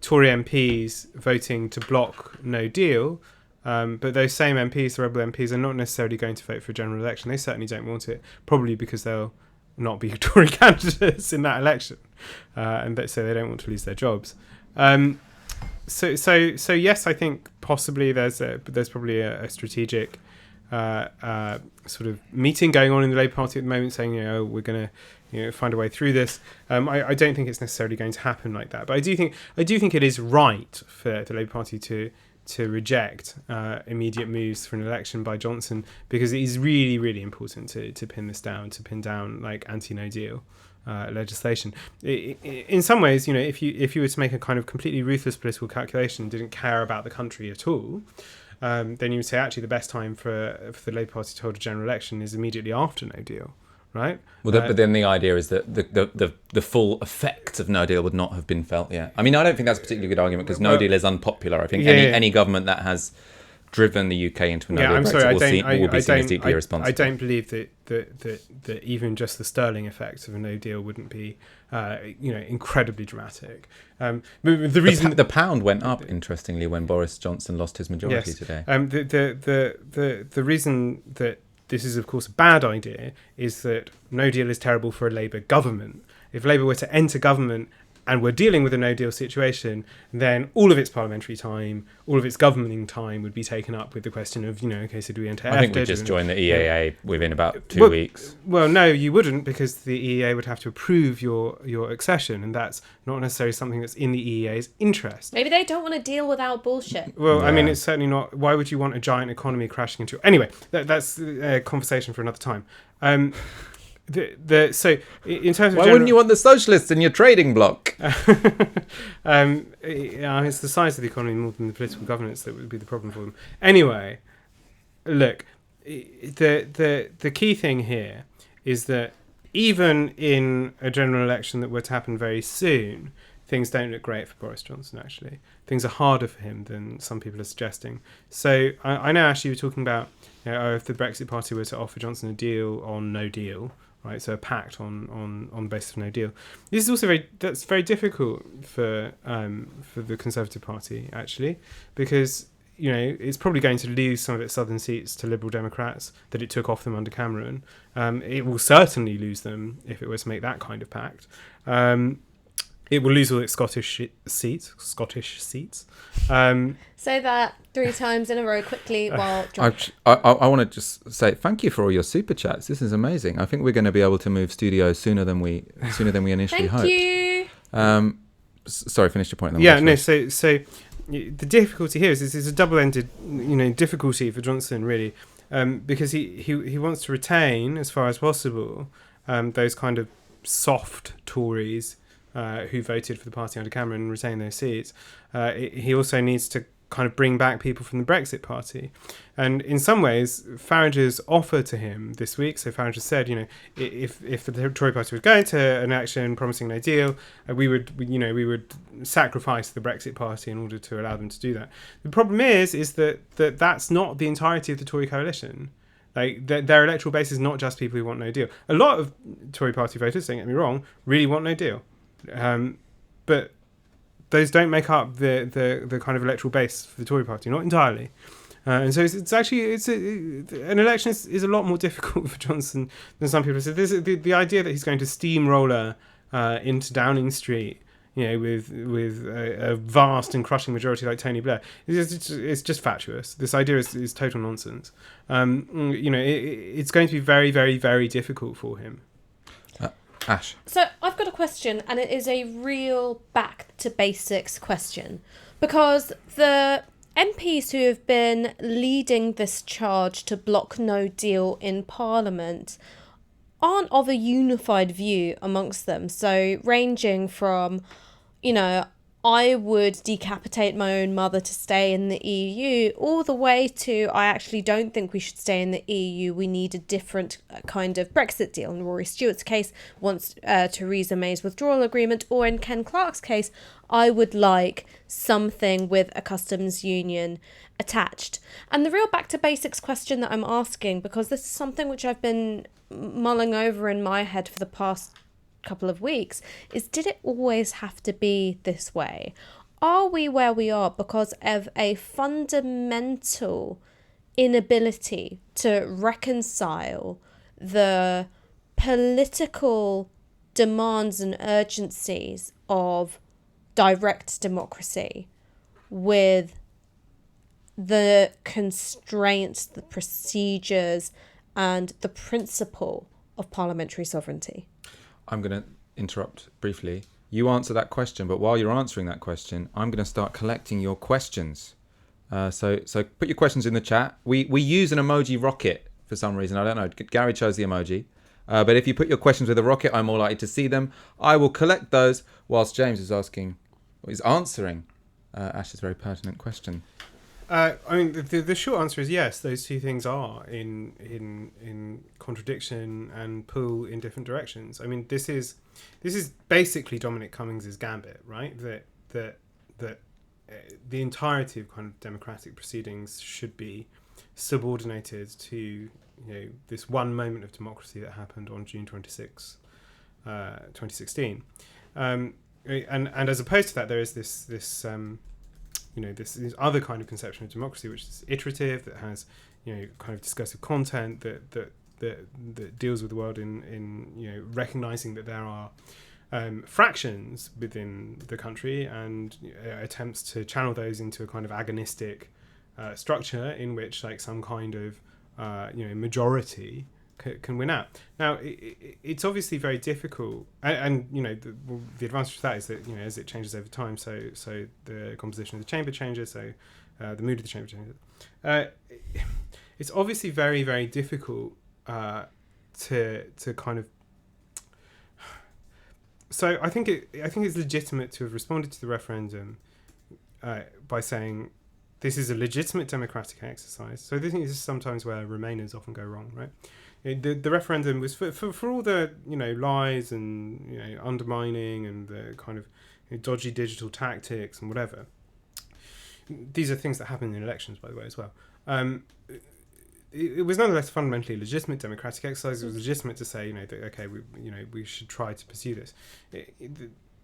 Tory MPs voting to block No Deal, but those same MPs, the Rebel MPs, are not necessarily going to vote for a general election. They certainly don't want it, probably because they'll not be Tory candidates in that election, and so they don't want to lose their jobs. So yes, I think possibly there's probably a strategic sort of meeting going on in the Labour Party at the moment, saying we're going to find a way through this. I don't think it's necessarily going to happen like that, but I do think it is right for the Labour Party to reject immediate moves for an election by Johnson, because it is really, really important to pin down like anti-No Deal legislation. In some ways, if you were to make a kind of completely ruthless political calculation and didn't care about the country at all, then you would say actually the best time for the Labour Party to hold a general election is immediately after No Deal, right? Well, but then the idea is that the full effect of No Deal would not have been felt yet. I mean, I don't think that's a particularly good argument, because No Deal is unpopular. I think any government that has driven the UK into a No Deal Brexit will be seen as deeply irresponsible. I don't believe that even just the sterling effects of a No Deal wouldn't be incredibly dramatic. The reason the pound went up, interestingly, when Boris Johnson lost his majority today. The reason that this is, of course, a bad idea is that No Deal is terrible for a Labour government. If Labour were to enter government and we're dealing with a No Deal situation, then all of its parliamentary time, all of its governing time would be taken up with the question of, okay, so do we enter I think we just joined the EEA within about 2 weeks. Well, no, you wouldn't, because the EEA would have to approve your accession, and that's not necessarily something that's in the EEA's interest. Maybe they don't want to deal with our bullshit. Well, I mean, it's certainly not. Why would you want a giant economy crashing into? Anyway, that's a conversation for another time. So in terms of wouldn't you want the socialists in your trading bloc? It's the size of the economy more than the political governance that would be the problem for them. Anyway, look, the key thing here is that even in a general election that were to happen very soon, things don't look great for Boris Johnson, actually. Things are harder for him than some people are suggesting. So I know, Ash, you were talking about if the Brexit Party were to offer Johnson a deal on No Deal, right? So a pact on the basis of No Deal. This is also that's very difficult for the Conservative Party, actually, because it's probably going to lose some of its southern seats to Liberal Democrats that it took off them under Cameron. It will certainly lose them if it were to make that kind of pact. It will lose all its Scottish seats. Say that 3 times in a row quickly while... I want to just say thank you for all your super chats. This is amazing. I think we're going to be able to move studios sooner than we initially hoped. Thank you. Sorry, finish your point. So the difficulty here is it's a double-ended difficulty for Johnson, really, because he wants to retain, as far as possible, those kind of soft Tories who voted for the party under Cameron and retain those seats. He also needs to kind of bring back people from the Brexit Party. And in some ways, Farage's offer to him this week, so Farage has said, if the Tory Party was going to an election promising No Deal, we would sacrifice the Brexit Party in order to allow them to do that. The problem is that that's not the entirety of the Tory coalition. Like their electoral base is not just people who want No Deal. A lot of Tory Party voters, don't get me wrong, really want No Deal. But those don't make up the kind of electoral base for the Tory Party, not entirely. And so it's actually an election is a lot more difficult for Johnson than some people say. The idea that he's going to steamroller into Downing Street, with a vast and crushing majority like Tony Blair, it's just fatuous. This idea is total nonsense. It's going to be very, very, very difficult for him. Ash. So I've got a question, and it is a real back to basics question, because the MPs who have been leading this charge to block no deal in Parliament aren't of a unified view amongst them. So ranging from, I would decapitate my own mother to stay in the EU, all the way to I actually don't think we should stay in the EU. We need a different kind of Brexit deal. In Rory Stewart's case, wants Theresa May's withdrawal agreement, or in Ken Clarke's case, I would like something with a customs union attached. And the real back to basics question that I'm asking, because this is something which I've been mulling over in my head for the past couple of weeks, is did it always have to be this way? Are we where we are because of a fundamental inability to reconcile the political demands and urgencies of direct democracy with the constraints, the procedures, and the principle of parliamentary sovereignty? I'm going to interrupt briefly. You answer that question, but while you're answering that question, I'm going to start collecting your questions. So put your questions in the chat. We use an emoji rocket for some reason. I don't know. Gary chose the emoji. But if you put your questions with a rocket, I'm more likely to see them. I will collect those whilst James is answering Ash's very pertinent question. The short answer is yes. Those two things are in contradiction and pull in different directions. I mean, this is basically Dominic Cummings' gambit, right? That the entirety of kind of democratic proceedings should be subordinated to this one moment of democracy that happened on June 26, 2016, and as opposed to that, there is this other kind of conception of democracy, which is iterative, that has kind of discursive content, that deals with the world in recognizing that there are fractions within the country and attempts to channel those into a kind of agonistic structure in which some kind of majority can win out. Now, it's obviously very difficult, and the advantage of that is that as it changes over time, so the composition of the chamber changes, so the mood of the chamber changes. It's obviously very, very difficult to kind of. So I think it's legitimate to have responded to the referendum by saying this is a legitimate democratic exercise. So I think this is sometimes where Remainers often go wrong, right? The referendum was for all the lies and undermining and the kind of dodgy digital tactics and whatever. These are things that happen in elections, by the way, as well. It was nonetheless fundamentally a legitimate democratic exercise. It was legitimate to say, that okay, we should try to pursue this.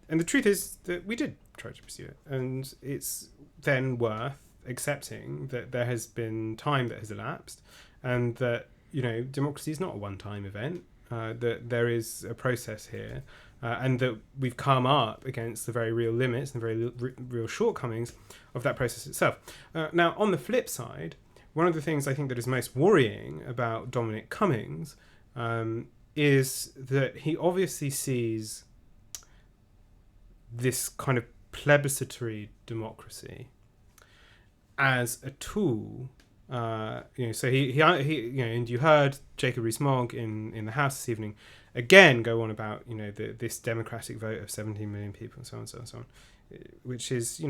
And the truth is that we did try to pursue it, and it's then worth accepting that there has been time that has elapsed, and that democracy is not a one-time event, that there is a process here, and that we've come up against the very real limits and very real shortcomings of that process itself. Now, on the flip side, one of the things I think that is most worrying about Dominic Cummings is that he obviously sees this kind of plebiscitary democracy as a tool. So he and you heard Jacob Rees-Mogg in the House this evening again go on about this democratic vote of 17 million people and so on and so on and so on, which is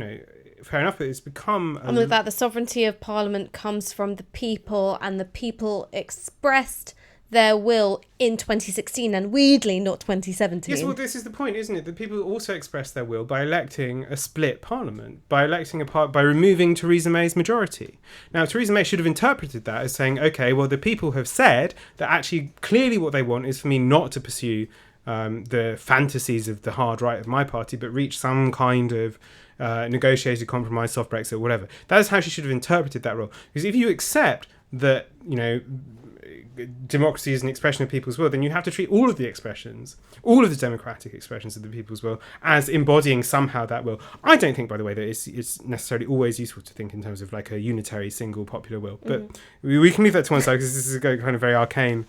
fair enough, but it's become that the sovereignty of Parliament comes from the people, and the people expressed their will in 2016, and weirdly not 2017. Yes, well, this is the point, isn't it? That people also express their will by electing a split parliament, by removing Theresa May's majority. Now, Theresa May should have interpreted that as saying, okay, well, the people have said that actually clearly what they want is for me not to pursue the fantasies of the hard right of my party, but reach some kind of negotiated compromise, soft Brexit, whatever. That is how she should have interpreted that role. Because if you accept that, democracy is an expression of people's will, then you have to treat all of the expressions, all of the democratic expressions of the people's will, as embodying somehow that will. I don't think, by the way, that it's necessarily always useful to think in terms of a unitary, single, popular will. But we can leave that to one side, because this is a kind of very arcane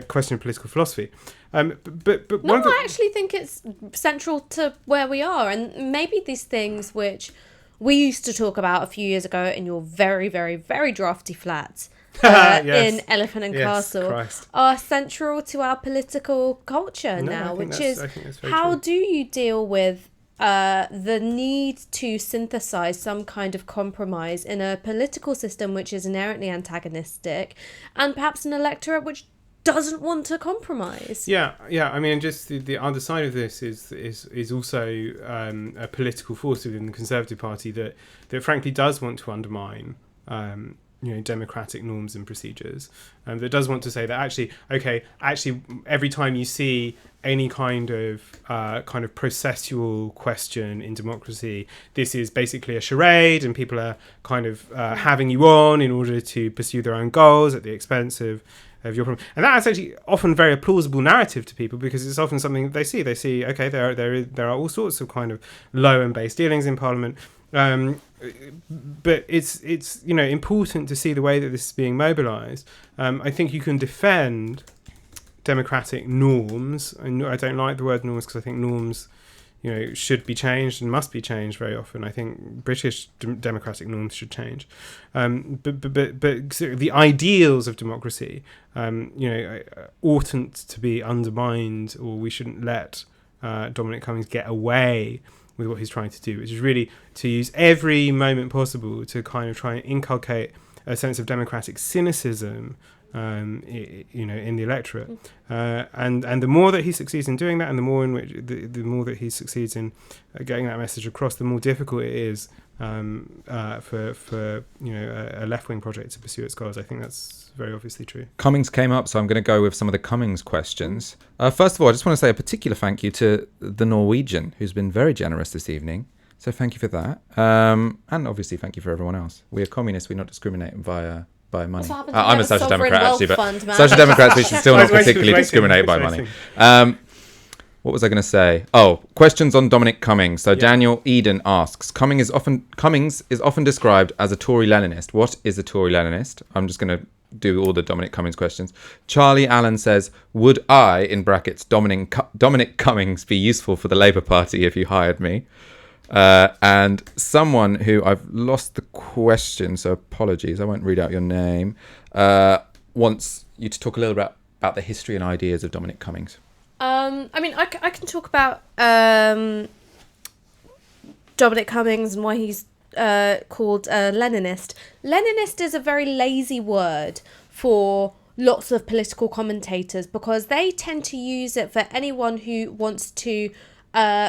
question of political philosophy. But I actually think it's central to where we are, and maybe these things which we used to talk about a few years ago in your very, very, very drafty flat Yes. in Elephant and Yes, Castle Christ. are central to our political culture No, now, I think which that's- is I think that's very how true. do you deal with the need to synthesize some kind of compromise in a political system which is inherently antagonistic, and perhaps an electorate which doesn't want to compromise? Yeah. I mean, just the other side of this is also a political force within the Conservative Party that frankly does want to undermine democratic norms and procedures, that does want to say that actually every time you see any kind of processual question in democracy, this is basically a charade, and people are kind of having you on in order to pursue their own goals at the expense of your problem. And that's actually often very plausible narrative to people, because it's often something that they see. They see, okay, there are all sorts of kind of low and base dealings in Parliament. But it's important to see the way that this is being mobilised. I think you can defend democratic norms, and I don't like the word norms because I think norms, should be changed and must be changed very often. I think British democratic norms should change, but the ideals of democracy, oughtn't to be undermined, or we shouldn't let Dominic Cummings get away with what he's trying to do, which is really to use every moment possible to kind of try and inculcate a sense of democratic cynicism, in the electorate, and the more that he succeeds in doing that, and the more that he succeeds in getting that message across, the more difficult it is for a left-wing project to pursue its goals. I think that's very obviously true. Cummings came up, so I'm going to go with some of the Cummings questions. First of all, I just want to say a particular thank you to the Norwegian, who's been very generous this evening. So thank you for that. And obviously thank you for everyone else. We are communists. We not discriminate by money. I'm a social democrat, actually, but social democrats, we should still not particularly discriminate by money. What was I going to say? Oh, questions on Dominic Cummings. So Daniel Eden asks, Cummings is often described as a Tory Leninist. What is a Tory Leninist? I'm just going to do all the Dominic Cummings questions. Charlie Allen says, would I, in brackets, Dominic Cummings, be useful for the Labour Party if you hired me? And someone who I've lost the question, so apologies, I won't read out your name, wants you to talk a little bit about the history and ideas of Dominic Cummings. I can talk about Dominic Cummings and why he's called a Leninist. Leninist is a very lazy word for lots of political commentators, because they tend to use it for anyone who wants to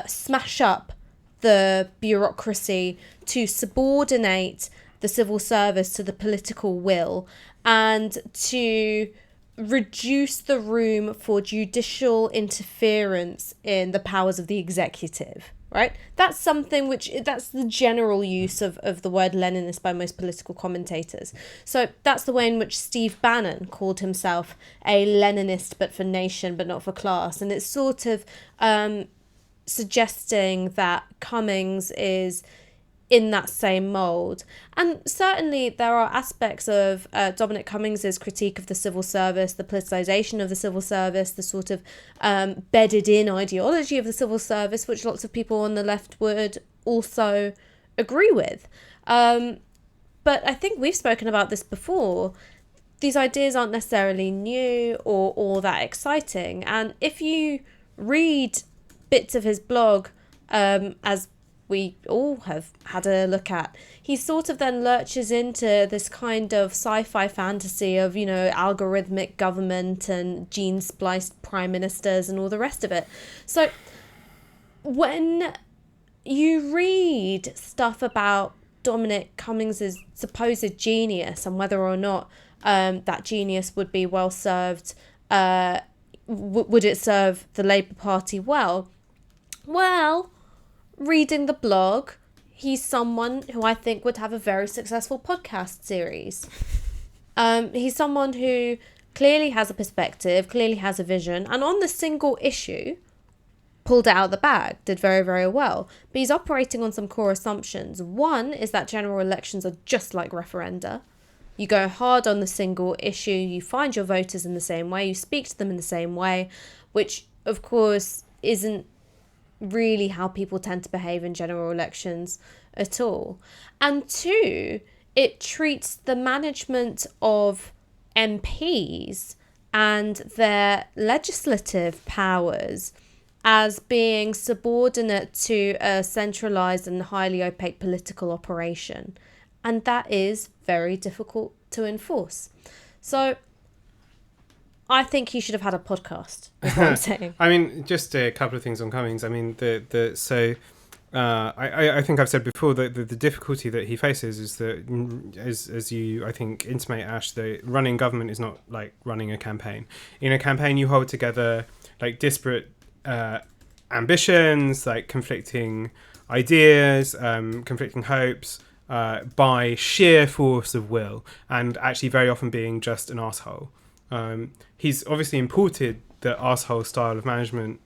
smash up the bureaucracy, to subordinate the civil service to the political will, and to reduce the room for judicial interference in the powers of the executive, right? That's the general use of the word Leninist by most political commentators. So that's the way in which Steve Bannon called himself a Leninist, but for nation, but not for class. And it's sort of suggesting that Cummings is in that same mould. And certainly there are aspects of Dominic Cummings' critique of the civil service, the politicisation of the civil service, the sort of bedded in ideology of the civil service, which lots of people on the left would also agree with. But I think we've spoken about this before. These ideas aren't necessarily new or all that exciting. And if you read bits of his blog, as we all have had a look at, he sort of then lurches into this kind of sci-fi fantasy of, algorithmic government and gene-spliced prime ministers and all the rest of it. So when you read stuff about Dominic Cummings' supposed genius and whether or not that genius would be well served, would it serve the Labour Party well? Well, reading the blog, he's someone who I think would have a very successful podcast series. He's someone who clearly has a perspective, clearly has a vision, and on the single issue, pulled it out of the bag, did very, very well. But he's operating on some core assumptions. One is that general elections are just like referenda. You go hard on the single issue, you find your voters in the same way, you speak to them in the same way, which, of course, isn't really how people tend to behave in general elections at all. And two, it treats the management of MPs and their legislative powers as being subordinate to a centralised and highly opaque political operation. And that is very difficult to enforce. So I think he should have had a podcast, is what I'm saying. I mean, just a couple of things on Cummings. I mean, I think I've said before that the difficulty that he faces is that, as you, I think, intimate, Ash, that running government is not like running a campaign. In a campaign, you hold together like disparate ambitions, like conflicting ideas, conflicting hopes, by sheer force of will, and actually very often being just an arsehole. He's obviously imported the arsehole style of management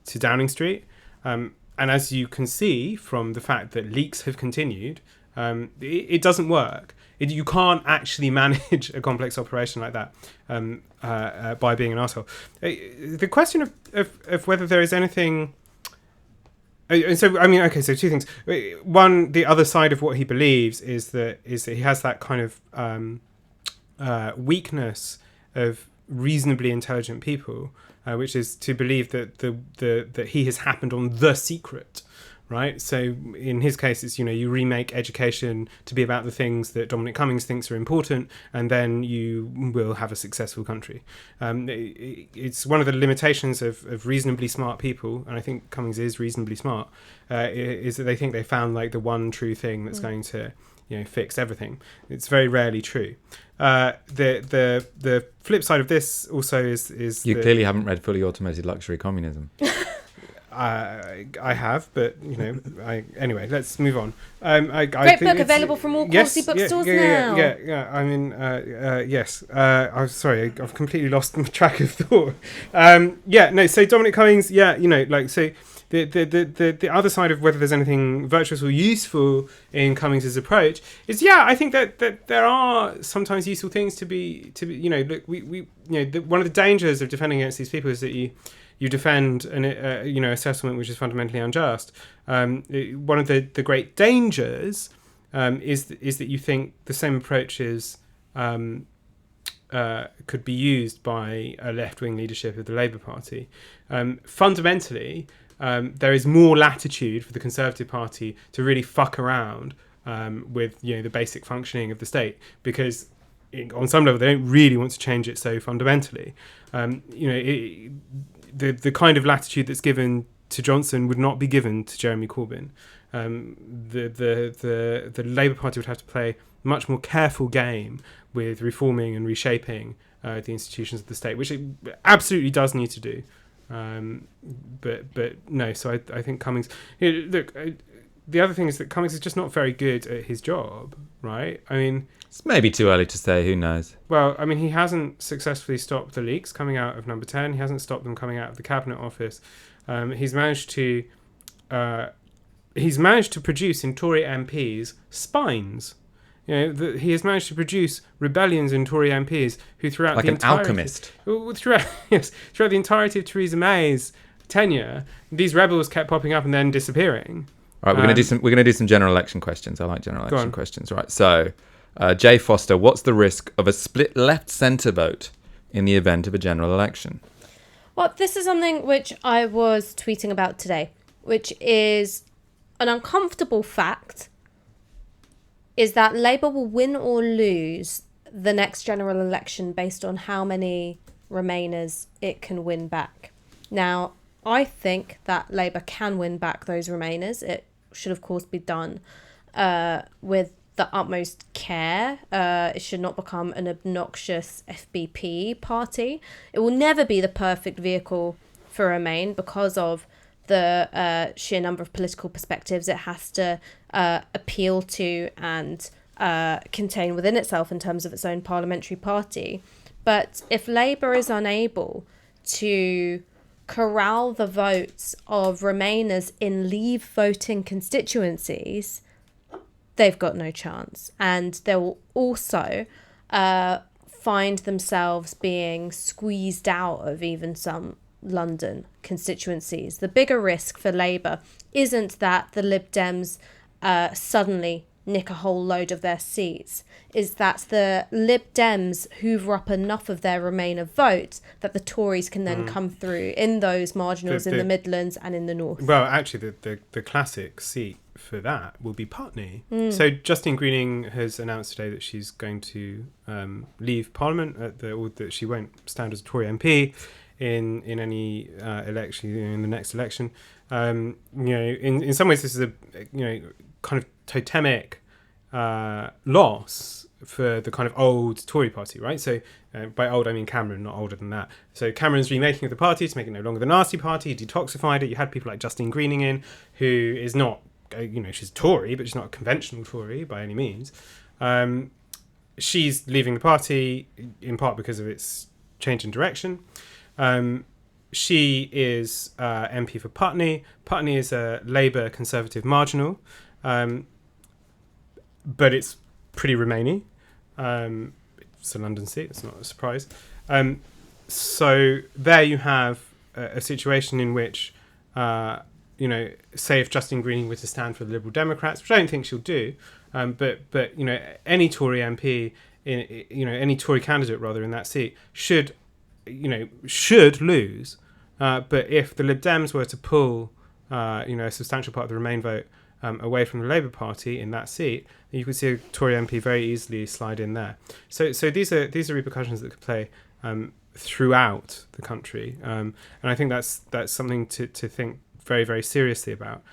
to Downing Street. And as you can see from the fact that leaks have continued, it doesn't work. You can't actually manage a complex operation like that by being an arsehole. The question of whether there is anything... So, I mean, okay, so two things. One, the other side of what he believes is that he has that kind of weakness of reasonably intelligent people, which is to believe that that he has happened on The Secret, right? So in his case, it's, you remake education to be about the things that Dominic Cummings thinks are important, and then you will have a successful country. It's one of the limitations of reasonably smart people, and I think Cummings is reasonably smart, is that they think they found like the one true thing that's going to fix everything. It's very rarely true. The flip side of this also is you clearly haven't read Fully Automated Luxury Communism. I have, but anyway, let's move on. Great book available from all quality bookstores now. Yeah. I mean, yes. I'm sorry, I've completely lost track of thought. So Dominic Cummings, so the other side of whether there's anything virtuous or useful in Cummings's approach is, I think that there are sometimes useful things to be look, one of the dangers of defending against these people is that you defend a settlement which is fundamentally unjust. One of the great dangers is that you think the same approaches could be used by a left-wing leadership of the Labour Party. Fundamentally, there is more latitude for the Conservative Party to really fuck around with the basic functioning of the state, because on some level they don't really want to change it so fundamentally. The kind of latitude that's given to Johnson would not be given to Jeremy Corbyn. The Labour Party would have to play a much more careful game with reforming and reshaping the institutions of the state, which it absolutely does need to do. But no, so I think Cummings... the other thing is that Cummings is just not very good at his job, right? I mean... It's maybe too early to say, who knows? Well, I mean, he hasn't successfully stopped the leaks coming out of Number 10. He hasn't stopped them coming out of the Cabinet Office. He's managed to produce in Tory MPs spines. He has managed to produce rebellions in Tory MPs who throughout like the entirety... alchemist. Throughout the entirety of Theresa May's tenure, these rebels kept popping up and then disappearing. All right, we're going to do some general election questions. I like general election questions. Right, so... Jay Foster, what's the risk of a split left-centre vote in the event of a general election? Well, this is something which I was tweeting about today, which is an uncomfortable fact, is that Labour will win or lose the next general election based on how many Remainers it can win back. Now, I think that Labour can win back those Remainers. It should, of course, be done with the utmost care. It should not become an obnoxious FBP party. It will never be the perfect vehicle for Remain because of the sheer number of political perspectives it has to appeal to and contain within itself in terms of its own parliamentary party. But if Labour is unable to corral the votes of Remainers in Leave voting constituencies, they've got no chance. And they will also find themselves being squeezed out of even some London constituencies. The bigger risk for Labour isn't that the Lib Dems suddenly nick a whole load of their seats, is that the Lib Dems hoover up enough of their Remainer vote that the Tories can then come through in those marginals in the Midlands and in the North. Well, actually, the classic seat for that will be Putney. So Justine Greening has announced today that she's going to leave Parliament, or that she won't stand as a Tory MP in any election, in the next election. In some ways, this is a kind of totemic loss for the kind of old Tory party, right? So by old, I mean Cameron, not older than that. So Cameron's remaking of the party to make it no longer the nasty party. He detoxified it. You had people like Justine Greening in, who is not, she's Tory, but she's not a conventional Tory by any means. She's leaving the party in part because of its change in direction. She is MP for Putney. Putney is a Labour Conservative marginal, but it's pretty Remainy. It's a London seat, it's not a surprise. So there you have a situation in which, say if Justine Greening were to stand for the Liberal Democrats, which I don't think she'll do, but any Tory MP, any Tory candidate rather in that seat should lose. But if the Lib Dems were to pull, a substantial part of the Remain vote away from the Labour Party in that seat, you could see a Tory MP very easily slide in there. So these are repercussions that could play throughout the country, and I think that's something to think very, very seriously about.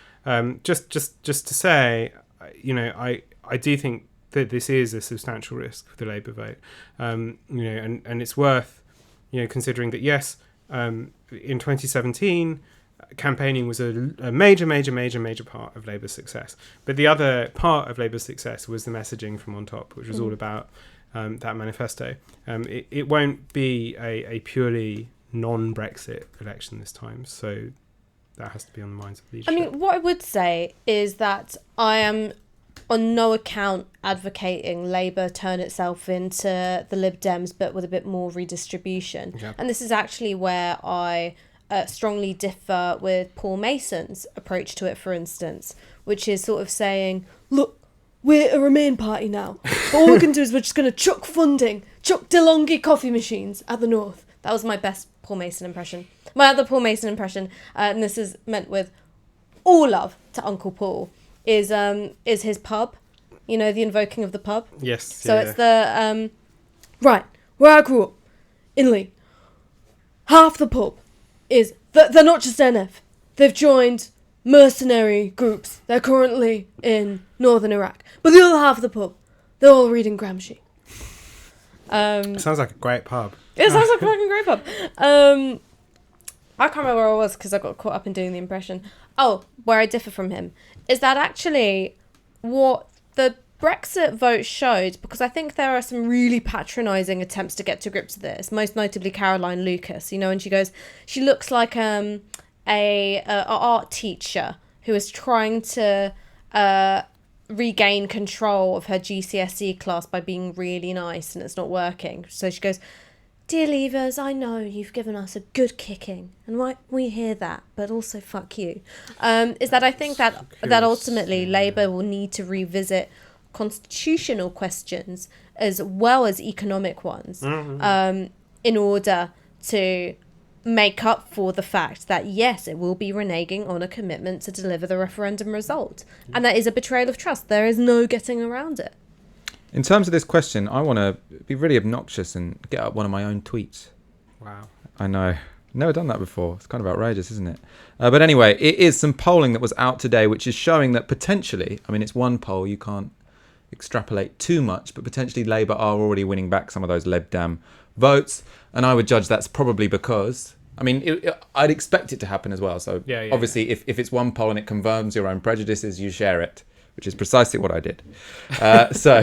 Just to say, I do think that this is a substantial risk for the Labour vote, and it's worth considering that yes, in 2017. Campaigning was a major part of Labour's success. But the other part of Labour's success was the messaging from on top, which was all about that manifesto. It won't be a purely non-Brexit election this time, so that has to be on the minds of leadership. I mean, what I would say is that I am on no account advocating Labour turn itself into the Lib Dems, but with a bit more redistribution. Yeah. And this is actually where I strongly differ with Paul Mason's approach to it, for instance, which is sort of saying, look, we're a Remain party now. But all we can do is we're just going to chuck funding, chuck DeLonghi coffee machines at the North. That was my best Paul Mason impression. My other Paul Mason impression, and this is meant with all love to Uncle Paul, is his pub. The invoking of the pub. Yes. So it's the, right, where I grew up, in Lee, half the pub is they're not just NF. They've joined mercenary groups. They're currently in northern Iraq. But the other half of the pub, they're all reading Gramsci. Sounds like a great pub. It sounds like a fucking great pub. I can't remember where I was because I got caught up in doing the impression. Oh, where I differ from him is that actually what the Brexit vote showed, because I think there are some really patronising attempts to get to grips with this, most notably Caroline Lucas, and she looks like a art teacher who is trying to regain control of her GCSE class by being really nice, and it's not working. So she goes, "Dear Leavers, I know you've given us a good kicking, and we hear that, but also fuck you." Is that I think that ultimately Labour will need to revisit constitutional questions as well as economic ones, in order to make up for the fact that yes, it will be reneging on a commitment to deliver the referendum result, and that is a betrayal of trust. There is no getting around it. In terms of this question, I want to be really obnoxious and get up one of my own tweets. Wow. I know. Never done that before. It's kind of outrageous, isn't it? But anyway, it is some polling that was out today, which is showing that potentially, it's one poll, you can't extrapolate too much, but potentially Labour are already winning back some of those Lib Dem votes, and I would judge that's probably because I'd expect it to happen as well. So obviously if it's one poll and it confirms your own prejudices, you share it, which is precisely what I did. So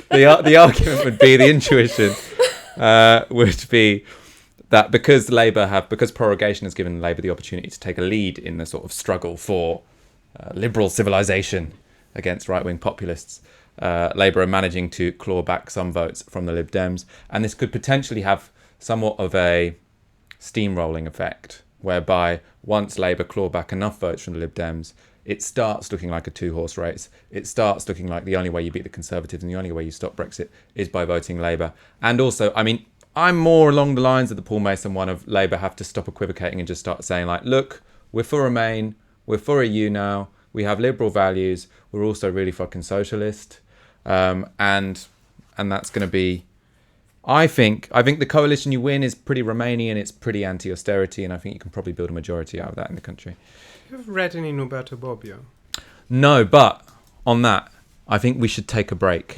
the argument would be, the intuition would be that because prorogation has given Labour the opportunity to take a lead in the sort of struggle for liberal civilization against right-wing populists, Labour are managing to claw back some votes from the Lib Dems, and this could potentially have somewhat of a steamrolling effect, whereby once Labour claw back enough votes from the Lib Dems, it starts looking like a two-horse race. It starts looking like the only way you beat the Conservatives and the only way you stop Brexit is by voting Labour. And also, I mean, I'm more along the lines of the Paul Mason one of Labour have to stop equivocating and just start saying, like, look, we're for Remain, we're for EU now, we have liberal values, we're also really fucking socialist. And that's going to be... I think the coalition you win is pretty Remainian, it's pretty anti-austerity, and I think you can probably build a majority out of that in the country. Have you ever read any Norberto Bobbio? No, but on that, I think we should take a break.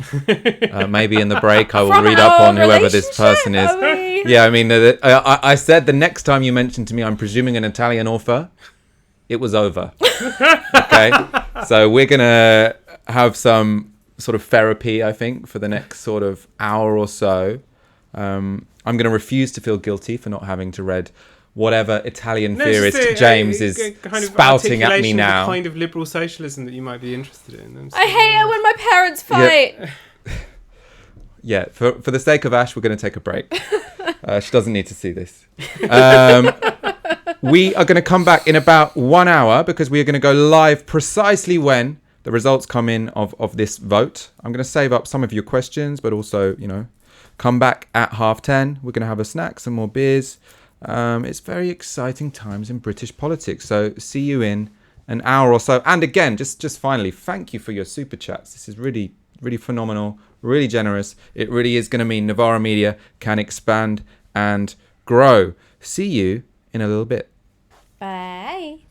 Maybe in the break I will read up on whoever this person is. Yeah, I mean, I said the next time you mentioned to me, I'm presuming an Italian author, it was over. Okay? So we're going to have some sort of therapy, I think, for the next sort of hour or so. I'm going to refuse to feel guilty for not having to read whatever Italian theorist James is kind of spouting at me now. The kind of liberal socialism that you might be interested in. I hate it when my parents fight. Yeah, for the sake of Ash, we're going to take a break. She doesn't need to see this. We are going to come back in about 1 hour because we are going to go live precisely when the results come in of this vote. I'm going to save up some of your questions, but also, come back at 10:30. We're going to have a snack, some more beers. It's very exciting times in British politics. So see you in an hour or so. And again, just finally, thank you for your super chats. This is really, really phenomenal, really generous. It really is going to mean Novara Media can expand and grow. See you in a little bit. Bye.